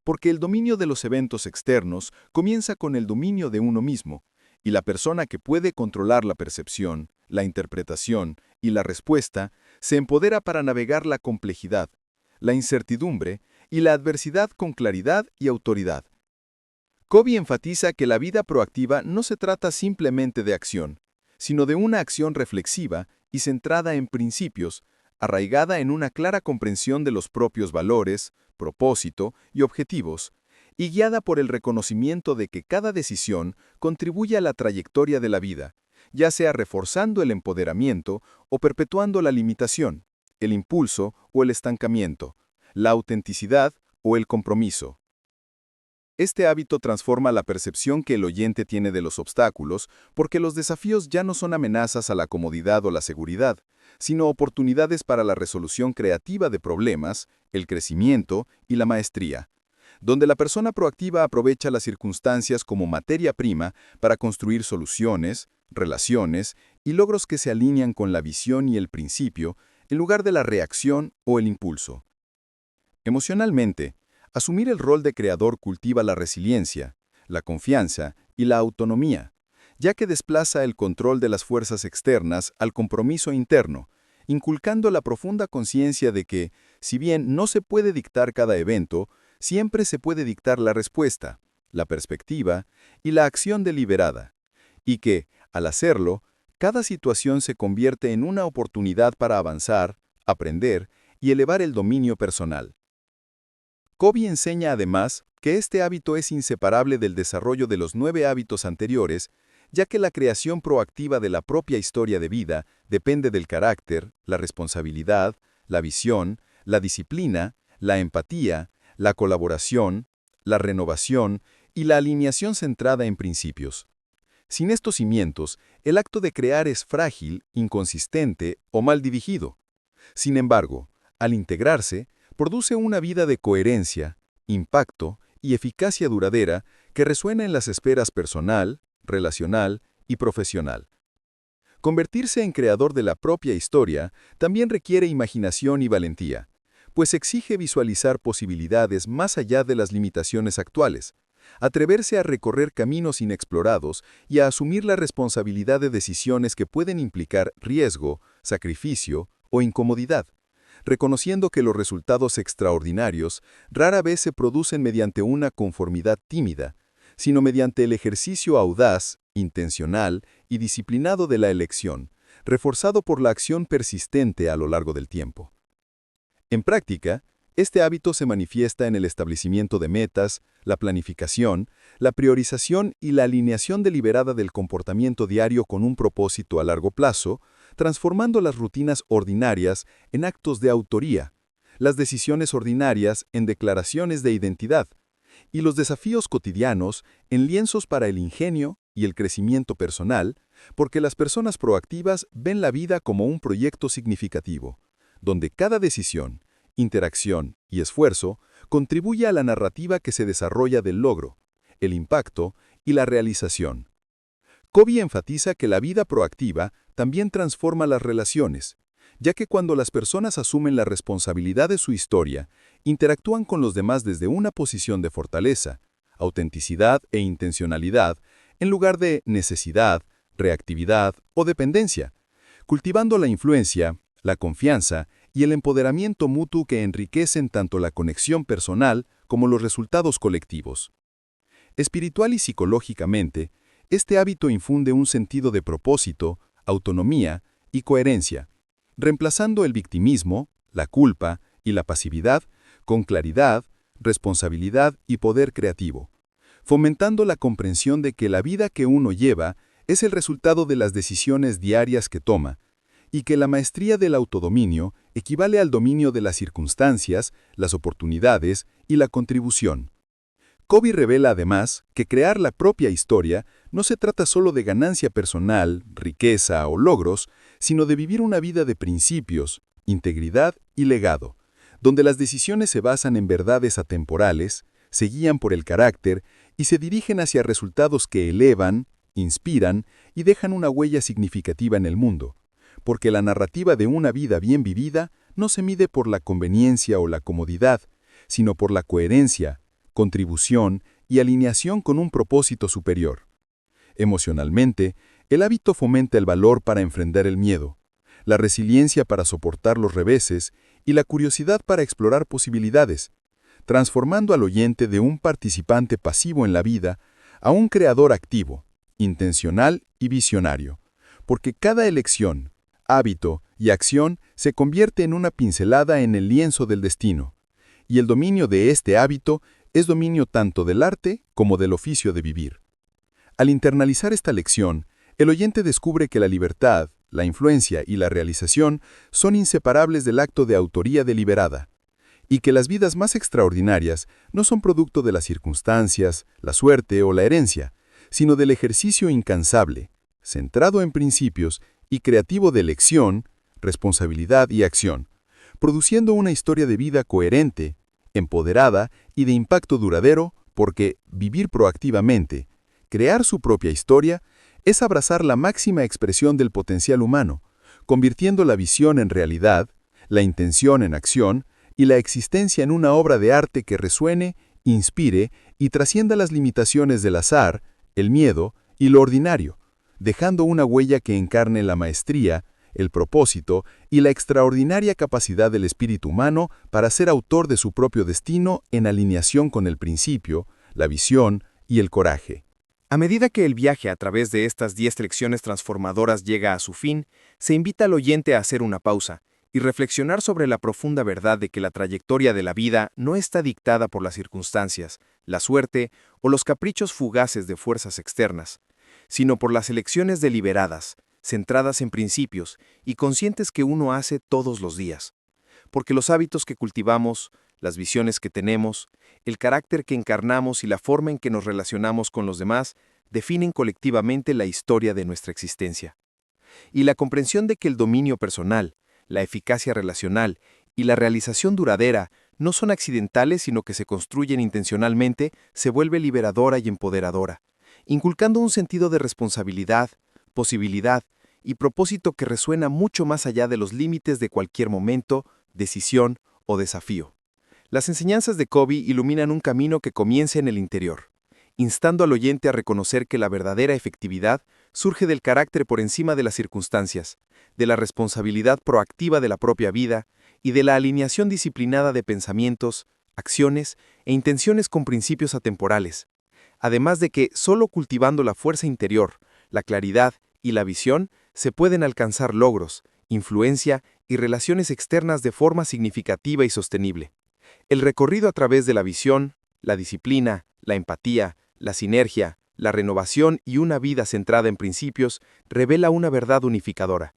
[SPEAKER 3] porque el dominio de los eventos externos comienza con el dominio de uno mismo, y la persona que puede controlar la percepción, la interpretación y la respuesta se empodera para navegar la complejidad, la incertidumbre y la adversidad con claridad y autoridad. Covey enfatiza que la vida proactiva no se trata simplemente de acción, sino de una acción reflexiva y centrada en principios, arraigada en una clara comprensión de los propios valores, propósito y objetivos, y guiada por el reconocimiento de que cada decisión contribuye a la trayectoria de la vida, ya sea reforzando el empoderamiento o perpetuando la limitación, el impulso o el estancamiento, la autenticidad o el compromiso. Este hábito transforma la percepción que el oyente tiene de los obstáculos, porque los desafíos ya no son amenazas a la comodidad o la seguridad, sino oportunidades para la resolución creativa de problemas, el crecimiento y la maestría, donde la persona proactiva aprovecha las circunstancias como materia prima para construir soluciones, relaciones y logros que se alinean con la visión y el principio, en lugar de la reacción o el impulso. Emocionalmente, asumir el rol de creador cultiva la resiliencia, la confianza y la autonomía, ya que desplaza el control de las fuerzas externas al compromiso interno, inculcando la profunda conciencia de que, si bien no se puede dictar cada evento, siempre se puede dictar la respuesta, la perspectiva y la acción deliberada, y que, al hacerlo, cada situación se convierte en una oportunidad para avanzar, aprender y elevar el dominio personal. Covey enseña además que este hábito es inseparable del desarrollo de los 9 hábitos anteriores, ya que la creación proactiva de la propia historia de vida depende del carácter, la responsabilidad, la visión, la disciplina, la empatía, la colaboración, la renovación y la alineación centrada en principios. Sin estos cimientos, el acto de crear es frágil, inconsistente o mal dirigido. Sin embargo, al integrarse, produce una vida de coherencia, impacto y eficacia duradera que resuena en las esferas personal, relacional y profesional. Convertirse en creador de la propia historia también requiere imaginación y valentía, pues exige visualizar posibilidades más allá de las limitaciones actuales, atreverse a recorrer caminos inexplorados y a asumir la responsabilidad de decisiones que pueden implicar riesgo, sacrificio o incomodidad, reconociendo que los resultados extraordinarios rara vez se producen mediante una conformidad tímida, sino mediante el ejercicio audaz, intencional y disciplinado de la elección, reforzado por la acción persistente a lo largo del tiempo. En práctica, este hábito se manifiesta en el establecimiento de metas, la planificación, la priorización y la alineación deliberada del comportamiento diario con un propósito a largo plazo, transformando las rutinas ordinarias en actos de autoría, las decisiones ordinarias en declaraciones de identidad, y los desafíos cotidianos en lienzos para el ingenio y el crecimiento personal, porque las personas proactivas ven la vida como un proyecto significativo, donde cada decisión, interacción y esfuerzo contribuye a la narrativa que se desarrolla del logro, el impacto y la realización. Covey enfatiza que la vida proactiva también transforma las relaciones, ya que cuando las personas asumen la responsabilidad de su historia, interactúan con los demás desde una posición de fortaleza, autenticidad e intencionalidad, en lugar de necesidad, reactividad o dependencia, cultivando la influencia, la confianza y el empoderamiento mutuo que enriquecen tanto la conexión personal como los resultados colectivos. Espiritual y psicológicamente, este hábito infunde un sentido de propósito, autonomía y coherencia, reemplazando el victimismo, la culpa y la pasividad con claridad, responsabilidad y poder creativo, fomentando la comprensión de que la vida que uno lleva es el resultado de las decisiones diarias que toma, y que la maestría del autodominio equivale al dominio de las circunstancias, las oportunidades y la contribución. Covey revela además que crear la propia historia no se trata solo de ganancia personal, riqueza o logros, sino de vivir una vida de principios, integridad y legado, donde las decisiones se basan en verdades atemporales, se guían por el carácter y se dirigen hacia resultados que elevan, inspiran y dejan una huella significativa en el mundo, porque la narrativa de una vida bien vivida no se mide por la conveniencia o la comodidad, sino por la coherencia, contribución y alineación con un propósito superior. Emocionalmente, el hábito fomenta el valor para enfrentar el miedo, la resiliencia para soportar los reveses y la curiosidad para explorar posibilidades, transformando al oyente de un participante pasivo en la vida a un creador activo, intencional y visionario, porque cada elección, hábito y acción se convierte en una pincelada en el lienzo del destino, y el dominio de este hábito es dominio tanto del arte como del oficio de vivir. Al internalizar esta lección, el oyente descubre que la libertad, la influencia y la realización son inseparables del acto de autoría deliberada, y que las vidas más extraordinarias no son producto de las circunstancias, la suerte o la herencia, sino del ejercicio incansable, centrado en principios y creativo de elección, responsabilidad y acción, produciendo una historia de vida coherente, empoderada y de impacto duradero, porque vivir proactivamente, crear su propia historia, es abrazar la máxima expresión del potencial humano, convirtiendo la visión en realidad, la intención en acción y la existencia en una obra de arte que resuene, inspire y trascienda las limitaciones del azar, el miedo y lo ordinario, dejando una huella que encarne la maestría, el propósito y la extraordinaria capacidad del espíritu humano para ser autor de su propio destino en alineación con el principio, la visión y el coraje.
[SPEAKER 1] A medida que el viaje a través de estas 10 lecciones transformadoras llega a su fin, se invita al oyente a hacer una pausa y reflexionar sobre la profunda verdad de que la trayectoria de la vida no está dictada por las circunstancias, la suerte o los caprichos fugaces de fuerzas externas, sino por las elecciones deliberadas, centradas en principios y conscientes que uno hace todos los días. Porque los hábitos que cultivamos, las visiones que tenemos, el carácter que encarnamos y la forma en que nos relacionamos con los demás definen colectivamente la historia de nuestra existencia. Y la comprensión de que el dominio personal, la eficacia relacional y la realización duradera no son accidentales sino que se construyen intencionalmente se vuelve liberadora y empoderadora, inculcando un sentido de responsabilidad, posibilidad y propósito que resuena mucho más allá de los límites de cualquier momento, decisión o desafío. Las enseñanzas de Covey iluminan un camino que comienza en el interior, instando al oyente a reconocer que la verdadera efectividad surge del carácter por encima de las circunstancias, de la responsabilidad proactiva de la propia vida y de la alineación disciplinada de pensamientos, acciones e intenciones con principios atemporales. Además de que, solo cultivando la fuerza interior, la claridad y la visión, se pueden alcanzar logros, influencia y relaciones externas de forma significativa y sostenible. El recorrido a través de la visión, la disciplina, la empatía, la sinergia, la renovación y una vida centrada en principios revela una verdad unificadora.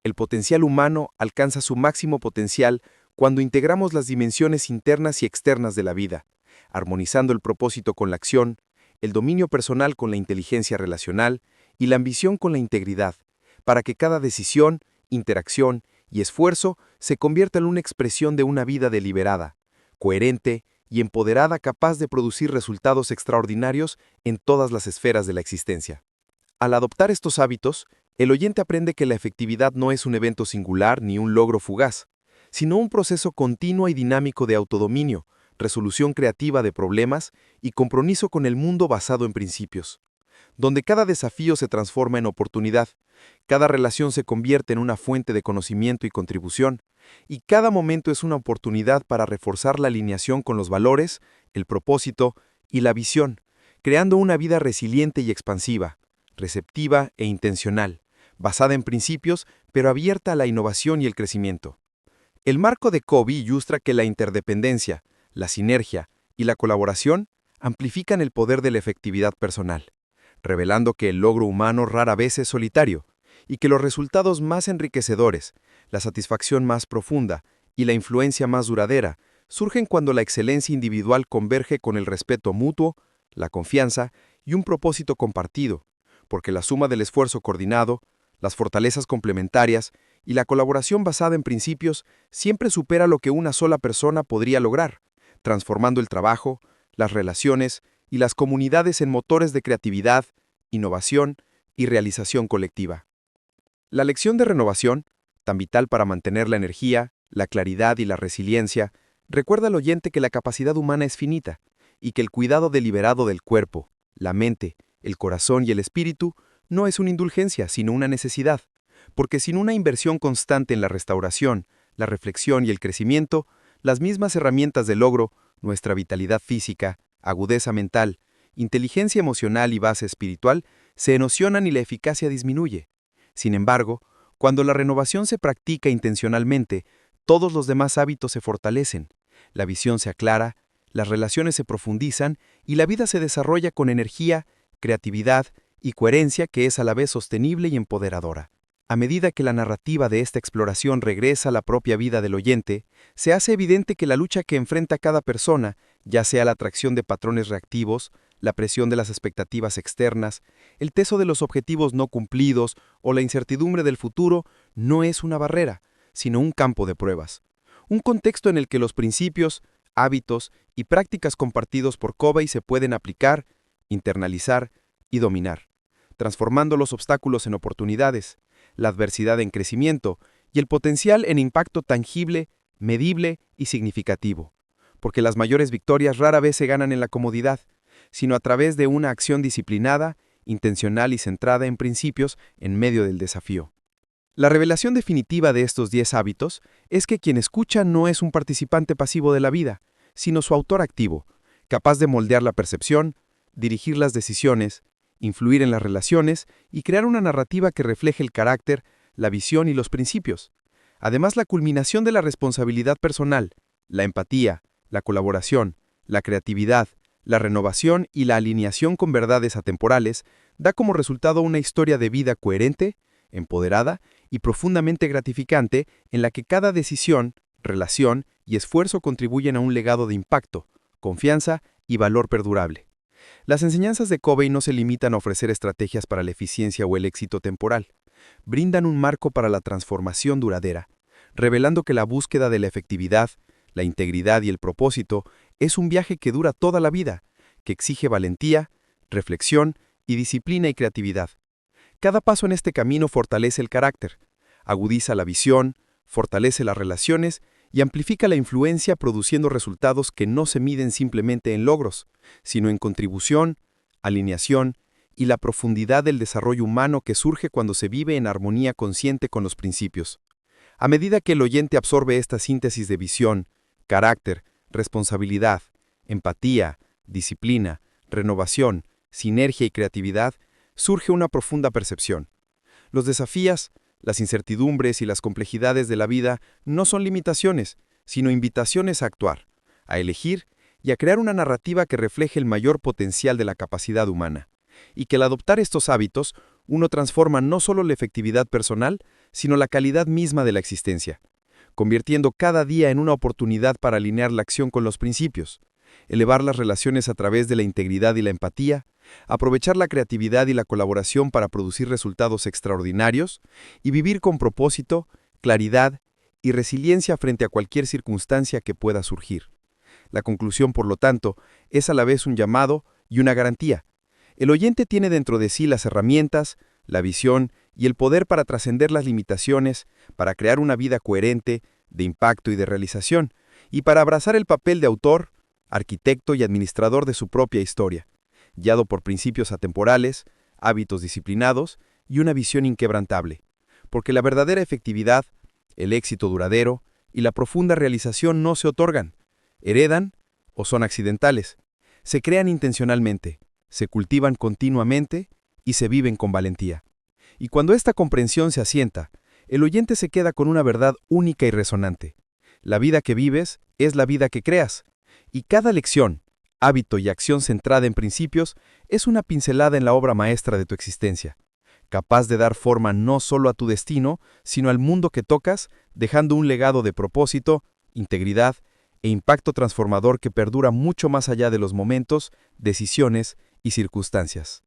[SPEAKER 1] El potencial humano alcanza su máximo potencial cuando integramos las dimensiones internas y externas de la vida, armonizando el propósito con la acción, el dominio personal con la inteligencia relacional y la ambición con la integridad, para que cada decisión, interacción y esfuerzo se convierta en una expresión de una vida deliberada, coherente y empoderada capaz de producir resultados extraordinarios en todas las esferas de la existencia. Al adoptar estos hábitos, el oyente aprende que la efectividad no es un evento singular ni un logro fugaz, sino un proceso continuo y dinámico de autodominio,
[SPEAKER 2] resolución creativa de problemas y compromiso con el mundo basado en principios, donde cada desafío se transforma en oportunidad, cada relación se convierte en una fuente de conocimiento y contribución, y cada momento es una oportunidad para reforzar la alineación con los valores, el propósito y la visión, creando una vida resiliente y expansiva, receptiva e intencional, basada en principios, pero abierta a la innovación y el crecimiento. El marco de Covey ilustra que la interdependencia, la sinergia y la colaboración amplifican el poder de la efectividad personal, revelando que el logro humano rara vez es solitario, y que los resultados más enriquecedores, la satisfacción más profunda y la influencia más duradera surgen cuando la excelencia individual converge con el respeto mutuo, la confianza y un propósito compartido, porque la suma del esfuerzo coordinado, las fortalezas complementarias y la colaboración basada en principios siempre supera lo que una sola persona podría lograr, transformando el trabajo, las relaciones y las comunidades en motores de creatividad, innovación y realización colectiva. La lección de renovación, tan vital para mantener la energía, la claridad y la resiliencia, recuerda al oyente que la capacidad humana es finita y que el cuidado deliberado del cuerpo, la mente, el corazón y el espíritu no es una indulgencia, sino una necesidad, porque sin una inversión constante en la restauración, la reflexión y el crecimiento, las mismas herramientas de logro, nuestra vitalidad física, agudeza mental, inteligencia emocional y base espiritual, se erosionan y la eficacia disminuye. Sin embargo, cuando la renovación se practica intencionalmente, todos los demás hábitos se fortalecen, la visión se aclara, las relaciones se profundizan y la vida se desarrolla con energía, creatividad y coherencia que es a la vez sostenible y empoderadora. A medida que la narrativa de esta exploración regresa a la propia vida del oyente, se hace evidente que la lucha que enfrenta cada persona, ya sea la atracción de patrones reactivos, la presión de las expectativas externas, el peso de los objetivos no cumplidos o la incertidumbre del futuro, no es una barrera, sino un campo de pruebas. Un contexto en el que los principios, hábitos y prácticas compartidos por Covey se pueden aplicar, internalizar y dominar, transformando los obstáculos en oportunidades, la adversidad en crecimiento y el potencial en impacto tangible, medible y significativo. Porque las mayores victorias rara vez se ganan en la comodidad, sino a través de una acción disciplinada, intencional y centrada en principios en medio del desafío. La revelación definitiva de estos 10 hábitos es que quien escucha no es un participante pasivo de la vida, sino su autor activo, capaz de moldear la percepción, dirigir las decisiones, influir en las relaciones y crear una narrativa que refleje el carácter, la visión y los principios. Además, la culminación de la responsabilidad personal, la empatía, la colaboración, la creatividad, la renovación y la alineación con verdades atemporales da como resultado una historia de vida coherente, empoderada y profundamente gratificante en la que cada decisión, relación y esfuerzo contribuyen a un legado de impacto, confianza y valor perdurable. Las enseñanzas de Covey no se limitan a ofrecer estrategias para la eficiencia o el éxito temporal. Brindan un marco para la transformación duradera, revelando que la búsqueda de la efectividad, la integridad y el propósito es un viaje que dura toda la vida, que exige valentía, reflexión y disciplina y creatividad. Cada paso en este camino fortalece el carácter, agudiza la visión, fortalece las relaciones y amplifica la influencia produciendo resultados que no se miden simplemente en logros, sino en contribución, alineación y la profundidad del desarrollo humano que surge cuando se vive en armonía consciente con los principios. A medida que el oyente absorbe esta síntesis de visión, carácter, responsabilidad, empatía, disciplina, renovación, sinergia y creatividad, surge una profunda percepción. Los desafíos, las incertidumbres y las complejidades de la vida no son limitaciones, sino invitaciones a actuar, a elegir y a crear una narrativa que refleje el mayor potencial de la capacidad humana, y que al adoptar estos hábitos, uno transforma no solo la efectividad personal, sino la calidad misma de la existencia, convirtiendo cada día en una oportunidad para alinear la acción con los principios, elevar las relaciones a través de la integridad y la empatía, aprovechar la creatividad y la colaboración para producir resultados extraordinarios y vivir con propósito, claridad y resiliencia frente a cualquier circunstancia que pueda surgir. La conclusión, por lo tanto, es a la vez un llamado y una garantía. El oyente tiene dentro de sí las herramientas, la visión y el poder para trascender las limitaciones, para crear una vida coherente, de impacto y de realización, y para abrazar el papel de autor,
[SPEAKER 7] arquitecto y administrador de su propia historia, guiado por principios atemporales, hábitos disciplinados y una visión inquebrantable, porque la verdadera efectividad, el éxito duradero y la profunda realización no se otorgan, heredan o son accidentales, se crean intencionalmente, se cultivan continuamente y se viven con valentía. Y cuando esta comprensión se asienta, el oyente se queda con una verdad única y resonante. La vida que vives es la vida que creas, y cada lección, hábito y acción centrada en principios es una pincelada en la obra maestra de tu existencia, capaz de dar forma no solo a tu destino, sino al mundo que tocas, dejando un legado de propósito, integridad e impacto transformador que perdura mucho más allá de los momentos, decisiones y circunstancias.